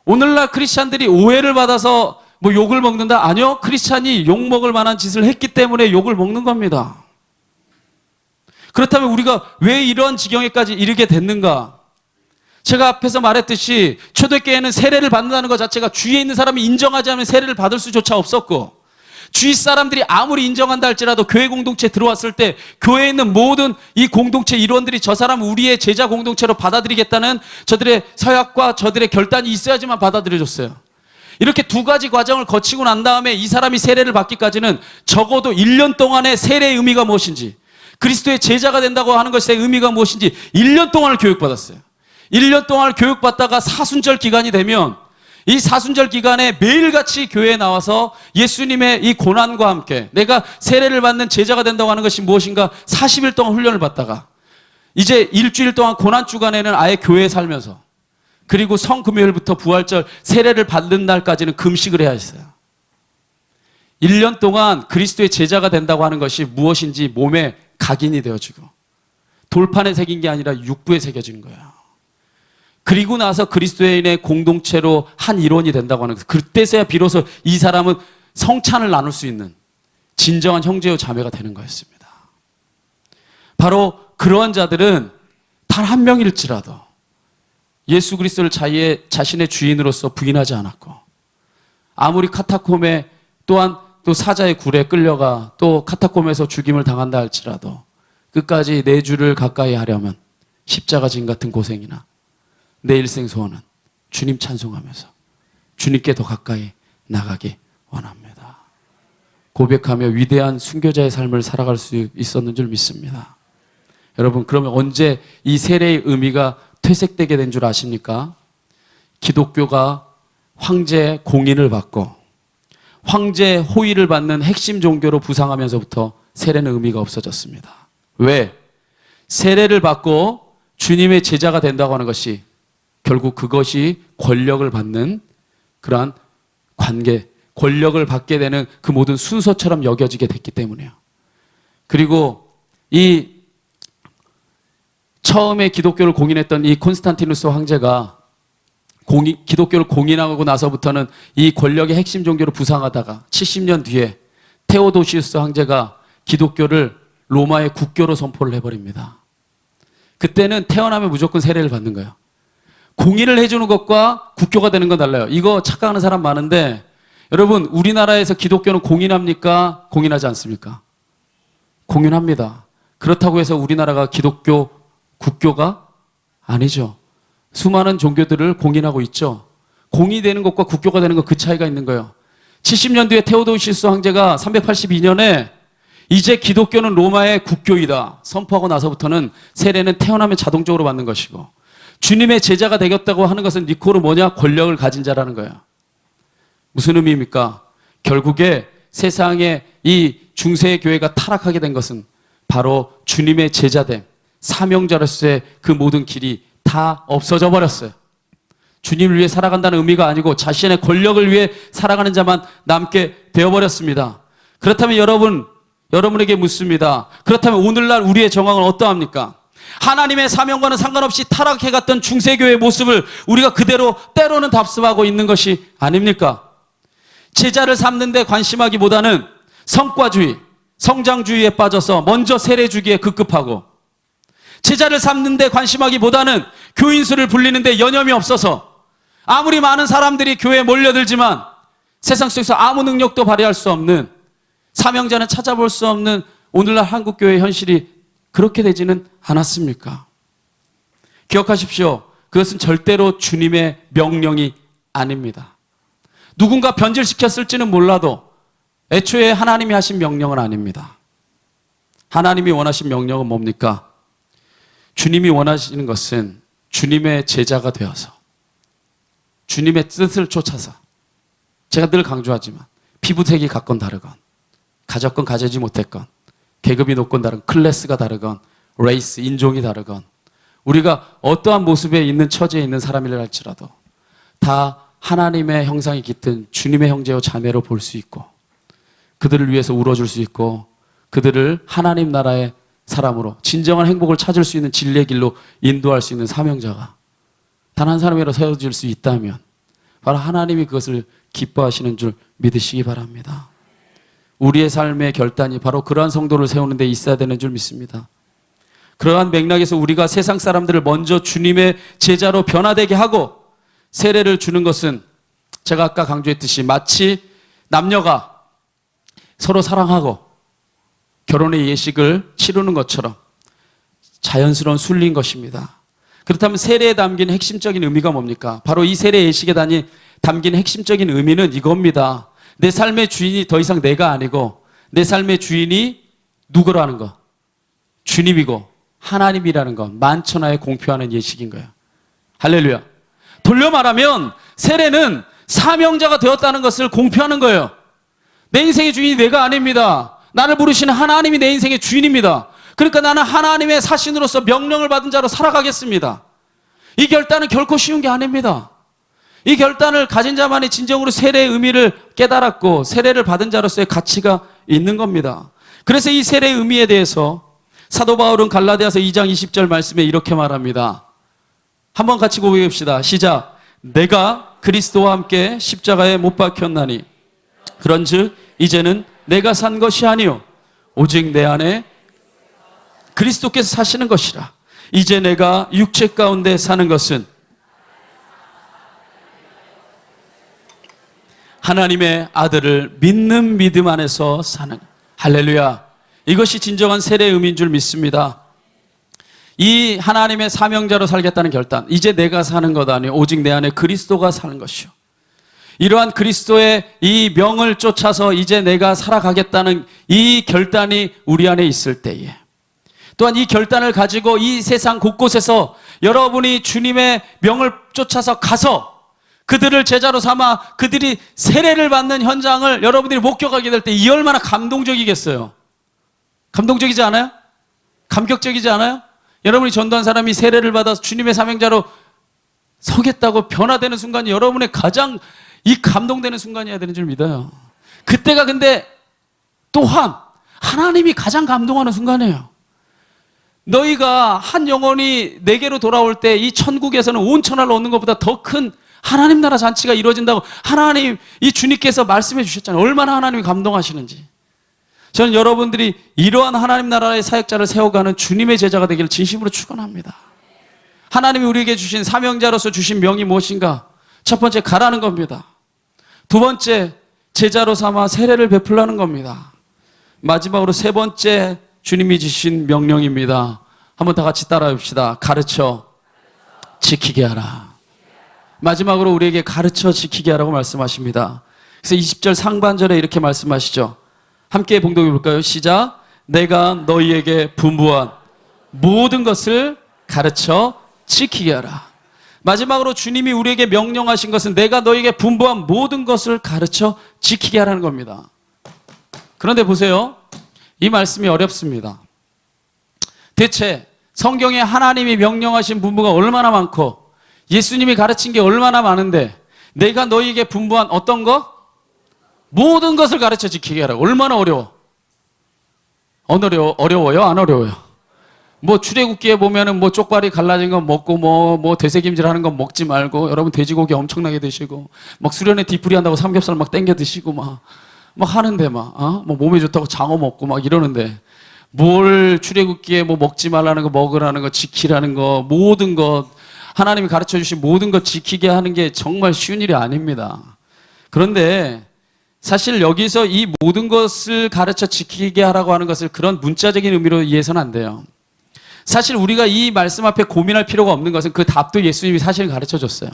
A: 오늘날 크리스찬들이 오해를 받아서 뭐 욕을 먹는다? 아니요. 크리스찬이 욕 먹을 만한 짓을 했기 때문에 욕을 먹는 겁니다. 그렇다면 우리가 왜 이런 지경에까지 이르게 됐는가? 제가 앞에서 말했듯이 초대교회는 세례를 받는다는 것 자체가 주위에 있는 사람이 인정하지 않으면 세례를 받을 수조차 없었고, 주위 사람들이 아무리 인정한다 할지라도 교회 공동체에 들어왔을 때 교회에 있는 모든 이 공동체 일원들이 저 사람 우리의 제자 공동체로 받아들이겠다는 저들의 서약과 저들의 결단이 있어야지만 받아들여졌어요. 이렇게 두 가지 과정을 거치고 난 다음에 이 사람이 세례를 받기까지는 적어도 1년 동안의 세례의 의미가 무엇인지, 그리스도의 제자가 된다고 하는 것의 의미가 무엇인지 1년 동안을 교육받았어요. 1년 동안을 교육받다가 사순절 기간이 되면 이 사순절 기간에 매일같이 교회에 나와서 예수님의 이 고난과 함께 내가 세례를 받는 제자가 된다고 하는 것이 무엇인가 40일 동안 훈련을 받다가 이제 일주일 동안 고난 주간에는 아예 교회에 살면서, 그리고 성금요일부터 부활절 세례를 받는 날까지는 금식을 해야 했어요. 1년 동안 그리스도의 제자가 된다고 하는 것이 무엇인지 몸에 각인이 되어지고 돌판에 새긴 게 아니라 육부에 새겨지는 거예요. 그리고 나서 그리스도인의 공동체로 한 일원이 된다고 하는 것. 그때서야 비로소 이 사람은 성찬을 나눌 수 있는 진정한 형제요 자매가 되는 거였습니다. 바로 그러한 자들은 단 한 명일지라도 예수 그리스도를 자신의 주인으로서 부인하지 않았고, 아무리 카타콤에 또한 또 사자의 굴에 끌려가 또 카타콤에서 죽임을 당한다 할지라도 끝까지 내 주를 가까이 하려면 십자가 진 같은 고생이나 내 일생 소원은 주님 찬송하면서 주님께 더 가까이 나가기 원합니다. 고백하며 위대한 순교자의 삶을 살아갈 수 있었는 줄 믿습니다. 여러분, 그러면 언제 이 세례의 의미가 퇴색되게 된 줄 아십니까? 기독교가 황제 공인을 받고 황제 호의를 받는 핵심 종교로 부상하면서부터 세례는 의미가 없어졌습니다. 왜? 세례를 받고 주님의 제자가 된다고 하는 것이 결국 그것이 권력을 받는 그러한 관계, 권력을 받게 되는 그 모든 순서처럼 여겨지게 됐기 때문이에요. 그리고 이 처음에 기독교를 공인했던 이 콘스탄티누스 황제가 기독교를 공인하고 나서부터는 이 권력의 핵심 종교로 부상하다가 70년 뒤에 테오도시우스 황제가 기독교를 로마의 국교로 선포를 해버립니다. 그때는 태어나면 무조건 세례를 받는 거예요. 공인을 해주는 것과 국교가 되는 건 달라요. 이거 착각하는 사람 많은데 여러분, 우리나라에서 기독교는 공인합니까? 공인하지 않습니까? 공인합니다. 그렇다고 해서 우리나라가 기독교 국교가 아니죠. 수많은 종교들을 공인하고 있죠. 공인되는 것과 국교가 되는 것, 그 차이가 있는 거예요. 70년 뒤에 테오도시우스 황제가 382년에 이제 기독교는 로마의 국교이다 선포하고 나서부터는 세례는 태어나면 자동적으로 받는 것이고, 주님의 제자가 되겠다고 하는 것은 니코로 뭐냐? 권력을 가진 자라는 거예요. 무슨 의미입니까? 결국에 세상에 이 중세 교회가 타락하게 된 것은 바로 주님의 제자됨, 사명자로서의 그 모든 길이 다 없어져 버렸어요. 주님을 위해 살아간다는 의미가 아니고 자신의 권력을 위해 살아가는 자만 남게 되어버렸습니다. 그렇다면 여러분에게 묻습니다. 그렇다면 오늘날 우리의 정황은 어떠합니까? 하나님의 사명과는 상관없이 타락해갔던 중세교회의 모습을 우리가 그대로 때로는 답습하고 있는 것이 아닙니까? 제자를 삼는 데 관심하기보다는 성과주의, 성장주의에 빠져서 먼저 세례 주기에 급급하고, 제자를 삼는 데 관심하기보다는 교인수를 불리는 데 여념이 없어서 아무리 많은 사람들이 교회에 몰려들지만 세상 속에서 아무 능력도 발휘할 수 없는, 사명자는 찾아볼 수 없는 오늘날 한국교회의 현실이 그렇게 되지는 않았습니까? 기억하십시오. 그것은 절대로 주님의 명령이 아닙니다. 누군가 변질시켰을지는 몰라도 애초에 하나님이 하신 명령은 아닙니다. 하나님이 원하신 명령은 뭡니까? 주님이 원하시는 것은 주님의 제자가 되어서 주님의 뜻을 쫓아서, 제가 늘 강조하지만 피부색이 같건 다르건, 가졌건 가지지 못했건, 계급이 높건 다른 클래스가 다르건, 레이스, 인종이 다르건, 우리가 어떠한 모습에 있는 처지에 있는 사람이라 할지라도 다 하나님의 형상이 깃든 주님의 형제요 자매로 볼 수 있고, 그들을 위해서 울어줄 수 있고, 그들을 하나님 나라의 사람으로 진정한 행복을 찾을 수 있는 진리의 길로 인도할 수 있는 사명자가 단 한 사람이라도 세워질 수 있다면 바로 하나님이 그것을 기뻐하시는 줄 믿으시기 바랍니다. 우리의 삶의 결단이 바로 그러한 성도를 세우는 데 있어야 되는 줄 믿습니다. 그러한 맥락에서 우리가 세상 사람들을 먼저 주님의 제자로 변화되게 하고 세례를 주는 것은 제가 아까 강조했듯이 마치 남녀가 서로 사랑하고 결혼의 예식을 치르는 것처럼 자연스러운 순리인 것입니다. 그렇다면 세례에 담긴 핵심적인 의미가 뭡니까? 바로 이 세례 예식에 담긴 핵심적인 의미는 이겁니다. 내 삶의 주인이 더 이상 내가 아니고 내 삶의 주인이 누구라는 것? 주님이고 하나님이라는 것, 만천하에 공표하는 예식인 거예요. 할렐루야. 돌려 말하면 세례는 사명자가 되었다는 것을 공표하는 거예요. 내 인생의 주인이 내가 아닙니다. 나를 부르시는 하나님이 내 인생의 주인입니다. 그러니까 나는 하나님의 사신으로서 명령을 받은 자로 살아가겠습니다. 이 결단은 결코 쉬운 게 아닙니다. 이 결단을 가진 자만이 진정으로 세례의 의미를 깨달았고 세례를 받은 자로서의 가치가 있는 겁니다. 그래서 이 세례의 의미에 대해서 사도 바울은 갈라디아서 2장 20절 말씀에 이렇게 말합니다. 한번 같이 고백합시다. 시작. 내가 그리스도와 함께 십자가에 못 박혔나니 그런즉 이제는 내가 산 것이 아니요 오직 내 안에 그리스도께서 사시는 것이라. 이제 내가 육체 가운데 사는 것은 하나님의 아들을 믿는 믿음 안에서 사는. 할렐루야. 이것이 진정한 세례의 의미인 줄 믿습니다. 이 하나님의 사명자로 살겠다는 결단, 이제 내가 사는 것 아니요 오직 내 안에 그리스도가 사는 것이요. 이러한 그리스도의 이 명을 쫓아서 이제 내가 살아가겠다는 이 결단이 우리 안에 있을 때에 또한 이 결단을 가지고 이 세상 곳곳에서 여러분이 주님의 명을 쫓아서 가서 그들을 제자로 삼아 그들이 세례를 받는 현장을 여러분들이 목격하게 될 때 이 얼마나 감동적이겠어요. 감동적이지 않아요? 감격적이지 않아요? 여러분이 전도한 사람이 세례를 받아서 주님의 사명자로 서겠다고 변화되는 순간이 여러분의 가장 이 감동되는 순간이어야 되는 줄 믿어요. 그때가 근데 또한 하나님이 가장 감동하는 순간이에요. 너희가 한 영혼이 내게로 돌아올 때 이 천국에서는 온 천하를 얻는 것보다 더 큰 하나님 나라 잔치가 이루어진다고 하나님, 이 주님께서 말씀해 주셨잖아요. 얼마나 하나님이 감동하시는지. 저는 여러분들이 이러한 하나님 나라의 사역자를 세워가는 주님의 제자가 되기를 진심으로 축원합니다. 하나님이 우리에게 주신 사명자로서 주신 명이 무엇인가? 첫 번째, 가라는 겁니다. 두 번째, 제자로 삼아 세례를 베풀라는 겁니다. 마지막으로 세 번째, 주님이 주신 명령입니다. 한번 다 같이 따라해 봅시다. 가르쳐 지키게 하라. 마지막으로 우리에게 가르쳐 지키게 하라고 말씀하십니다. 그래서 20절 상반절에 이렇게 말씀하시죠. 함께 봉독해 볼까요? 시작. 내가 너희에게 분부한 모든 것을 가르쳐 지키게 하라. 마지막으로 주님이 우리에게 명령하신 것은 내가 너희에게 분부한 모든 것을 가르쳐 지키게 하라는 겁니다. 그런데 보세요. 이 말씀이 어렵습니다. 대체 성경에 하나님이 명령하신 분부가 얼마나 많고 예수님이 가르친 게 얼마나 많은데 내가 너희에게 분부한 어떤 것? 모든 것을 가르쳐 지키게 하라고. 얼마나 어려워? 어려워요? 안 어려워요? 뭐 출애굽기에 보면은 뭐 쪽발이 갈라진 건 먹고 뭐 되새김질 하는 건 먹지 말고, 여러분 돼지고기 엄청나게 드시고 막 수련회 뒤풀이 한다고 삼겹살 막 땡겨 드시고 막 하는데 뭐 몸에 좋다고 장어 먹고 막 이러는데 뭘 출애굽기에 뭐 먹지 말라는 거, 먹으라는 거, 지키라는 거, 모든 것 하나님이 가르쳐 주신 모든 것 지키게 하는 게 정말 쉬운 일이 아닙니다. 그런데 사실 여기서 이 모든 것을 가르쳐 지키게 하라고 하는 것을 그런 문자적인 의미로 이해해서는 안 돼요. 사실 우리가 이 말씀 앞에 고민할 필요가 없는 것은 그 답도 예수님이 사실은 가르쳐 줬어요.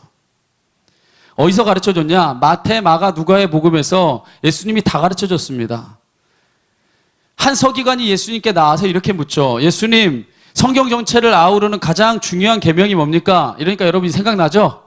A: 어디서 가르쳐 줬냐? 마태, 마가, 누가의 복음에서 예수님이 다 가르쳐 줬습니다. 한 서기관이 예수님께 나와서 이렇게 묻죠. 예수님, 성경 전체를 아우르는 가장 중요한 계명이 뭡니까? 이러니까 여러분이 생각나죠?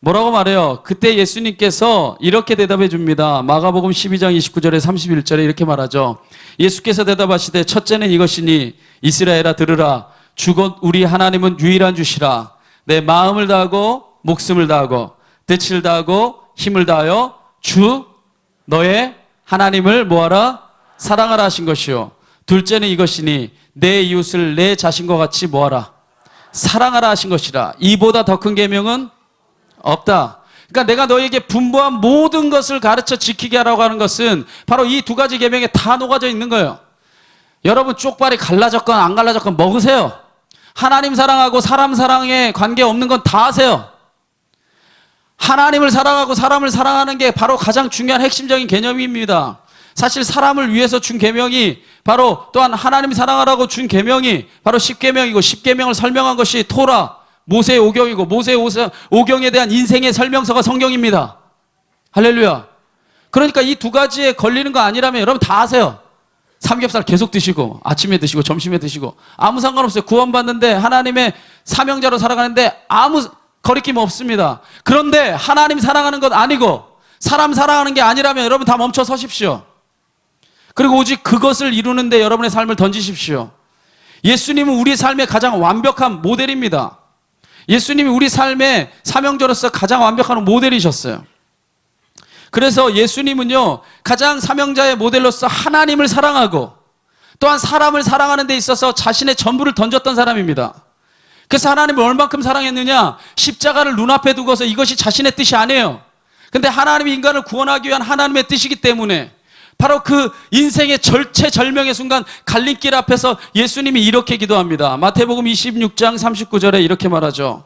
A: 뭐라고 말해요? 그때 예수님께서 이렇게 대답해 줍니다. 마가복음 12장 29절에 31절에 이렇게 말하죠. 예수께서 대답하시되 첫째는 이것이니 이스라엘아 들으라. 주 곧 우리 하나님은 유일한 주시라. 내 마음을 다하고 목숨을 다하고 뜻을 다하고 힘을 다하여 주 너의 하나님을 뭐하라? 사랑하라 하신 것이요. 둘째는 이것이니 내 이웃을 내 자신과 같이 뭐하라? 사랑하라 하신 것이라. 이보다 더 큰 계명은 없다. 그러니까 내가 너에게 분부한 모든 것을 가르쳐 지키게 하라고 하는 것은 바로 이 두 가지 계명에 다 녹아져 있는 거예요. 여러분 쪽발이 갈라졌건 안 갈라졌건 먹으세요. 하나님 사랑하고 사람 사랑에 관계없는 건 다 하세요. 하나님을 사랑하고 사람을 사랑하는 게 바로 가장 중요한 핵심적인 개념입니다. 사실 사람을 위해서 준 계명이 바로 또한 하나님 사랑하라고 준 계명이 바로 10계명이고 10계명을 설명한 것이 토라, 모세의 오경이고 모세의 오경에 대한 인생의 설명서가 성경입니다. 할렐루야. 그러니까 이 두 가지에 걸리는 거 아니라면 여러분 다 아세요. 삼겹살 계속 드시고 아침에 드시고 점심에 드시고 아무 상관없어요. 구원받는데 하나님의 사명자로 살아가는데 아무 거리낌 없습니다. 그런데 하나님 사랑하는 것 아니고 사람 사랑하는 게 아니라면 여러분 다 멈춰 서십시오. 그리고 오직 그것을 이루는데 여러분의 삶을 던지십시오. 예수님은 우리 삶의 가장 완벽한 모델입니다. 예수님이 우리 삶의 사명자로서 가장 완벽한 모델이셨어요. 그래서 예수님은요, 가장 사명자의 모델로서 하나님을 사랑하고 또한 사람을 사랑하는 데 있어서 자신의 전부를 던졌던 사람입니다. 그래서 하나님을 얼만큼 사랑했느냐? 십자가를 눈앞에 두고서 이것이 자신의 뜻이 아니에요. 근데 하나님이 인간을 구원하기 위한 하나님의 뜻이기 때문에 바로 그 인생의 절체절명의 순간 갈림길 앞에서 예수님이 이렇게 기도합니다. 마태복음 26장 39절에 이렇게 말하죠.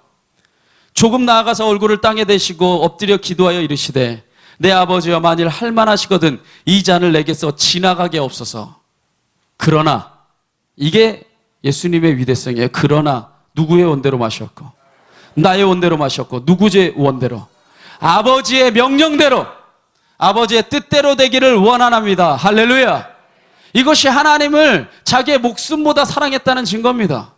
A: 조금 나아가서 얼굴을 땅에 대시고 엎드려 기도하여 이르시되 내 아버지여 만일 할만하시거든 이 잔을 내게서 지나가게 없소서. 그러나 이게 예수님의 위대성이에요. 그러나 누구의 원대로 마셨고 나의 원대로 마셨고 누구의 원대로? 아버지의 명령대로 아버지의 뜻대로 되기를 원하nap니다. 할렐루야. 이것이 하나님을 자기의 목숨보다 사랑했다는 증거입니다.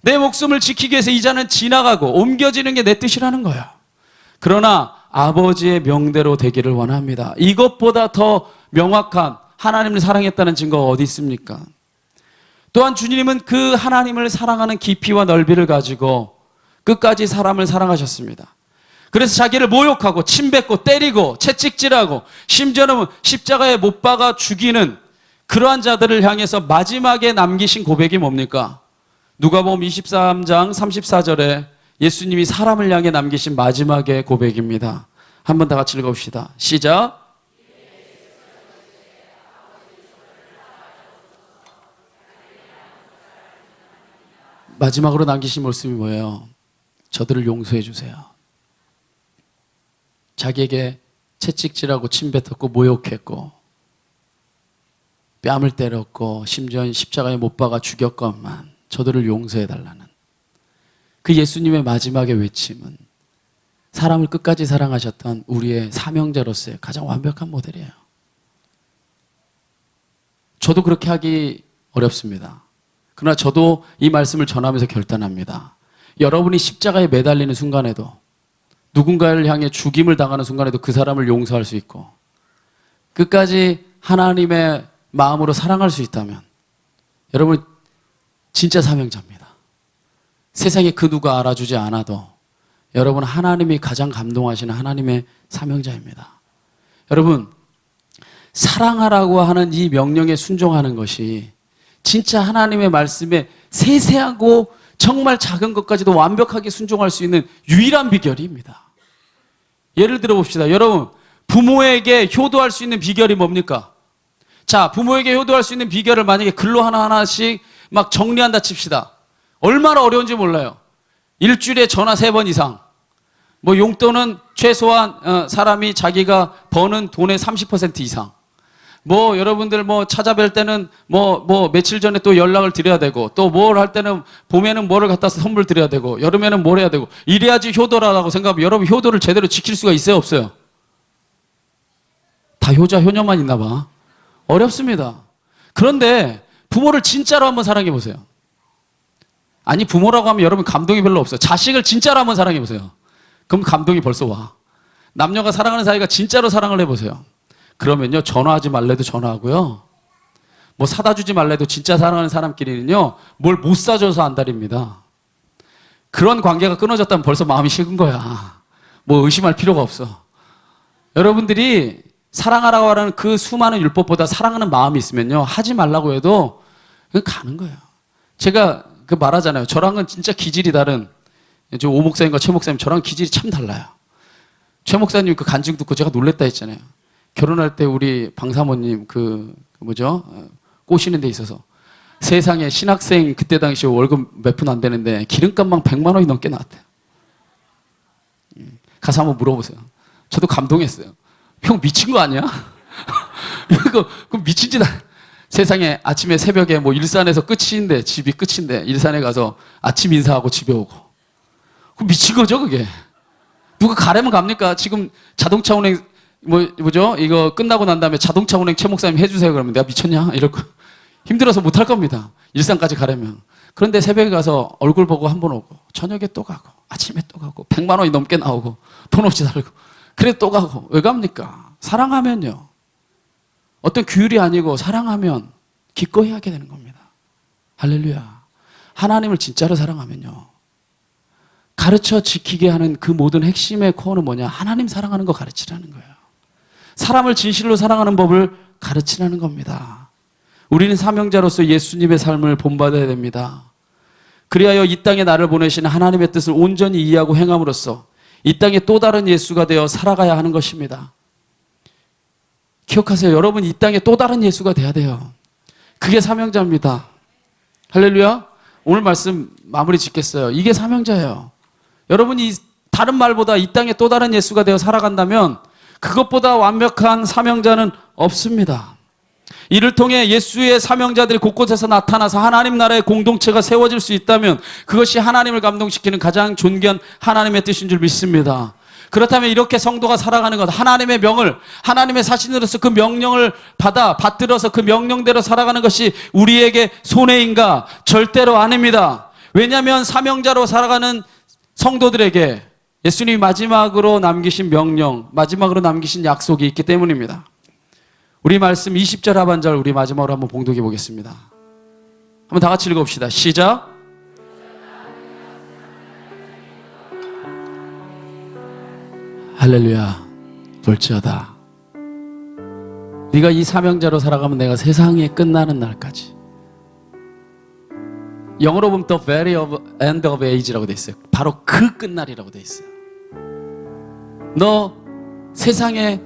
A: 내 목숨을 지키기 위해서 이 잔은 지나가고 옮겨지는 게 내 뜻이라는 거야. 그러나 아버지의 명대로 되기를 원합니다. 이것보다 더 명확한 하나님을 사랑했다는 증거가 어디 있습니까? 또한 주님은 그 하나님을 사랑하는 깊이와 넓이를 가지고 끝까지 사람을 사랑하셨습니다. 그래서 자기를 모욕하고 침뱉고 때리고 채찍질하고 심지어는 십자가에 못 박아 죽이는 그러한 자들을 향해서 마지막에 남기신 고백이 뭡니까? 누가복음 23장 34절에 예수님이 사람을 향해 남기신 마지막의 고백입니다. 한번 다 같이 읽어봅시다. 시작. 마지막으로 남기신 말씀이 뭐예요? 저들을 용서해 주세요. 자기에게 채찍질하고 침뱉었고 모욕했고 뺨을 때렸고 심지어 십자가에 못 박아 죽였건만 저들을 용서해 달라는 그 예수님의 마지막의 외침은 사람을 끝까지 사랑하셨던 우리의 사명자로서의 가장 완벽한 모델이에요. 저도 그렇게 하기 어렵습니다. 그러나 저도 이 말씀을 전하면서 결단합니다. 여러분이 십자가에 매달리는 순간에도 누군가를 향해 죽임을 당하는 순간에도 그 사람을 용서할 수 있고 끝까지 하나님의 마음으로 사랑할 수 있다면 여러분 진짜 사명자입니다. 세상에 그 누가 알아주지 않아도 여러분 하나님이 가장 감동하시는 하나님의 사명자입니다. 여러분 사랑하라고 하는 이 명령에 순종하는 것이 진짜 하나님의 말씀에 세세하고 정말 작은 것까지도 완벽하게 순종할 수 있는 유일한 비결입니다. 예를 들어 봅시다. 여러분 부모에게 효도할 수 있는 비결이 뭡니까? 자, 부모에게 효도할 수 있는 비결을 만약에 글로 하나하나씩 막 정리한다 칩시다. 얼마나 어려운지 몰라요. 일주일에 전화 3번 이상. 뭐 용돈은 최소한 사람이 자기가 버는 돈의 30% 이상. 뭐 여러분들 뭐 찾아뵐 때는 뭐 며칠 전에 또 연락을 드려야 되고 또 뭘 할 때는 봄에는 뭐를 갖다 선물 드려야 되고 여름에는 뭘 해야 되고 이래야지 효도라고 생각하면 여러분 효도를 제대로 지킬 수가 있어요 없어요? 다 효자 효녀만 있나 봐. 어렵습니다. 그런데 부모를 진짜로 한번 사랑해 보세요. 아니 부모라고 하면 여러분 감동이 별로 없어요. 자식을 진짜로 한번 사랑해 보세요. 그럼 감동이 벌써 와. 남녀가 사랑하는 사이가 진짜로 사랑을 해보세요. 그러면요 전화하지 말래도 전화하고요 뭐 사다 주지 말래도 진짜 사랑하는 사람끼리는요 뭘 못 사줘서 안달입니다. 그런 관계가 끊어졌다면 벌써 마음이 식은 거야. 뭐 의심할 필요가 없어. 여러분들이 사랑하라고 하는 그 수많은 율법보다 사랑하는 마음이 있으면요 하지 말라고 해도 그냥 가는 거예요. 제가 그 말하잖아요. 저랑은 진짜 기질이 다른 오 목사님과 최 목사님 저랑 기질이 참 달라요. 최 목사님 그 간증 듣고 제가 놀랬다 했잖아요. 결혼할 때 우리 방사모님 꼬시는 데 있어서 세상에 신학생 그때 당시 월급 몇 푼 안 되는데 기름값만 100만 원이 넘게 나왔대요. 가서 한번 물어보세요. 저도 감동했어요. 형 미친 거 아니야? 이거 미친 짓 세상에 아침에 새벽에 뭐 일산에서 끝인데 집이 끝인데 일산에 가서 아침 인사하고 집에 오고 그럼 미친 거죠 그게. 누가 가려면 갑니까? 지금 자동차 운행 이거 끝나고 난 다음에 자동차 운행 최 목사님 해주세요 그러면 내가 미쳤냐? 이럴 거 힘들어서 못 할 겁니다. 일산까지 가려면. 그런데 새벽에 가서 얼굴 보고 한 번 오고 저녁에 또 가고 아침에 또 가고 100만 원이 넘게 나오고 돈 없이 살고 그래 또 가고 왜 갑니까? 사랑하면요 어떤 규율이 아니고 사랑하면 기꺼이 하게 되는 겁니다. 할렐루야. 하나님을 진짜로 사랑하면요 가르쳐 지키게 하는 그 모든 핵심의 코어는 뭐냐? 하나님 사랑하는 거 가르치라는 거예요. 사람을 진실로 사랑하는 법을 가르치라는 겁니다. 우리는 사명자로서 예수님의 삶을 본받아야 됩니다. 그리하여 이 땅에 나를 보내신 하나님의 뜻을 온전히 이해하고 행함으로써 이 땅에 또 다른 예수가 되어 살아가야 하는 것입니다. 기억하세요. 여러분 이 땅에 또 다른 예수가 돼야 돼요. 그게 사명자입니다. 할렐루야. 오늘 말씀 마무리 짓겠어요. 이게 사명자예요. 여러분이 다른 말보다 이 땅에 또 다른 예수가 되어 살아간다면 그것보다 완벽한 사명자는 없습니다. 이를 통해 예수의 사명자들이 곳곳에서 나타나서 하나님 나라의 공동체가 세워질 수 있다면 그것이 하나님을 감동시키는 가장 존귀한 하나님의 뜻인 줄 믿습니다. 그렇다면 이렇게 성도가 살아가는 것, 하나님의 명을, 하나님의 사신으로서 그 명령을 받들어서 그 명령대로 살아가는 것이 우리에게 손해인가? 절대로 아닙니다. 왜냐하면 사명자로 살아가는 성도들에게 예수님이 마지막으로 남기신 명령, 마지막으로 남기신 약속이 있기 때문입니다. 우리 말씀 20절 하반절 우리 마지막으로 한번 봉독해 보겠습니다. 한번 다 같이 읽어봅시다. 시작. 할렐루야. 볼지어다. 네가 이 사명자로 살아가면 내가 세상이 끝나는 날까지. 영어로 보면 the very end of age라고 돼 있어요. 바로 그 끝날이라고 돼 있어요. 너 세상의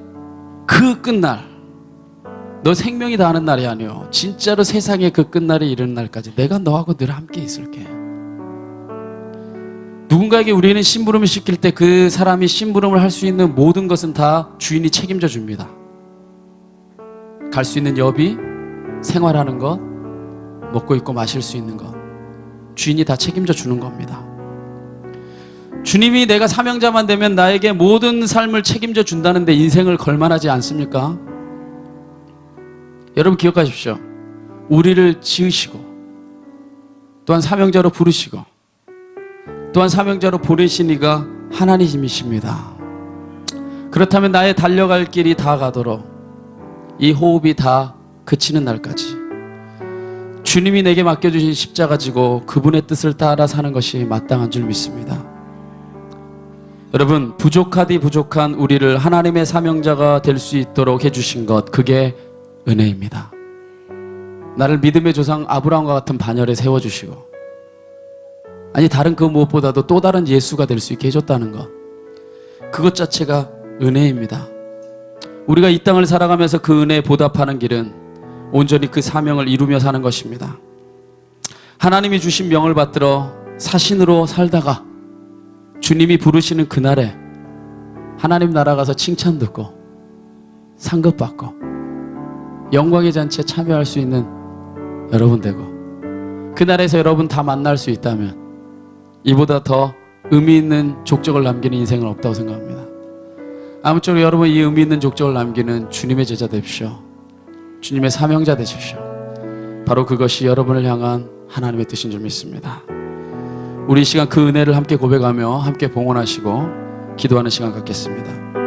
A: 그 끝날, 너 생명이 다하는 날이 아니요, 진짜로 세상의 그 끝날이 이르는 날까지 내가 너하고 늘 함께 있을게. 누군가에게 우리는 심부름을 시킬 때 그 사람이 심부름을 할 수 있는 모든 것은 다 주인이 책임져 줍니다. 갈 수 있는 여비, 생활하는 것, 먹고 입고 마실 수 있는 것, 주인이 다 책임져 주는 겁니다. 주님이 내가 사명자만 되면 나에게 모든 삶을 책임져 준다는데 인생을 걸만하지 않습니까? 여러분 기억하십시오. 우리를 지으시고 또한 사명자로 부르시고 또한 사명자로 보내신 이가 하나님이십니다. 그렇다면 나의 달려갈 길이 다 가도록 이 호흡이 다 그치는 날까지 주님이 내게 맡겨주신 십자가 지고 그분의 뜻을 따라 사는 것이 마땅한 줄 믿습니다. 여러분, 부족하디 부족한 우리를 하나님의 사명자가 될 수 있도록 해주신 것, 그게 은혜입니다. 나를 믿음의 조상 아브라함과 같은 반열에 세워주시고, 아니 다른 그 무엇보다도 또 다른 예수가 될 수 있게 해줬다는 것, 그것 자체가 은혜입니다. 우리가 이 땅을 살아가면서 그 은혜에 보답하는 길은 온전히 그 사명을 이루며 사는 것입니다. 하나님이 주신 명을 받들어 사신으로 살다가 주님이 부르시는 그날에 하나님 나라 가서 칭찬 듣고 상급 받고 영광의 잔치에 참여할 수 있는 여러분 되고, 그날에서 여러분 다 만날 수 있다면 이보다 더 의미 있는 족적을 남기는 인생은 없다고 생각합니다. 아무쪼록 여러분 이 의미 있는 족적을 남기는 주님의 제자 되십시오. 주님의 사명자 되십시오. 바로 그것이 여러분을 향한 하나님의 뜻인 줄 믿습니다. 우리 이 시간 그 은혜를 함께 고백하며 함께 봉헌하시고 기도하는 시간 갖겠습니다.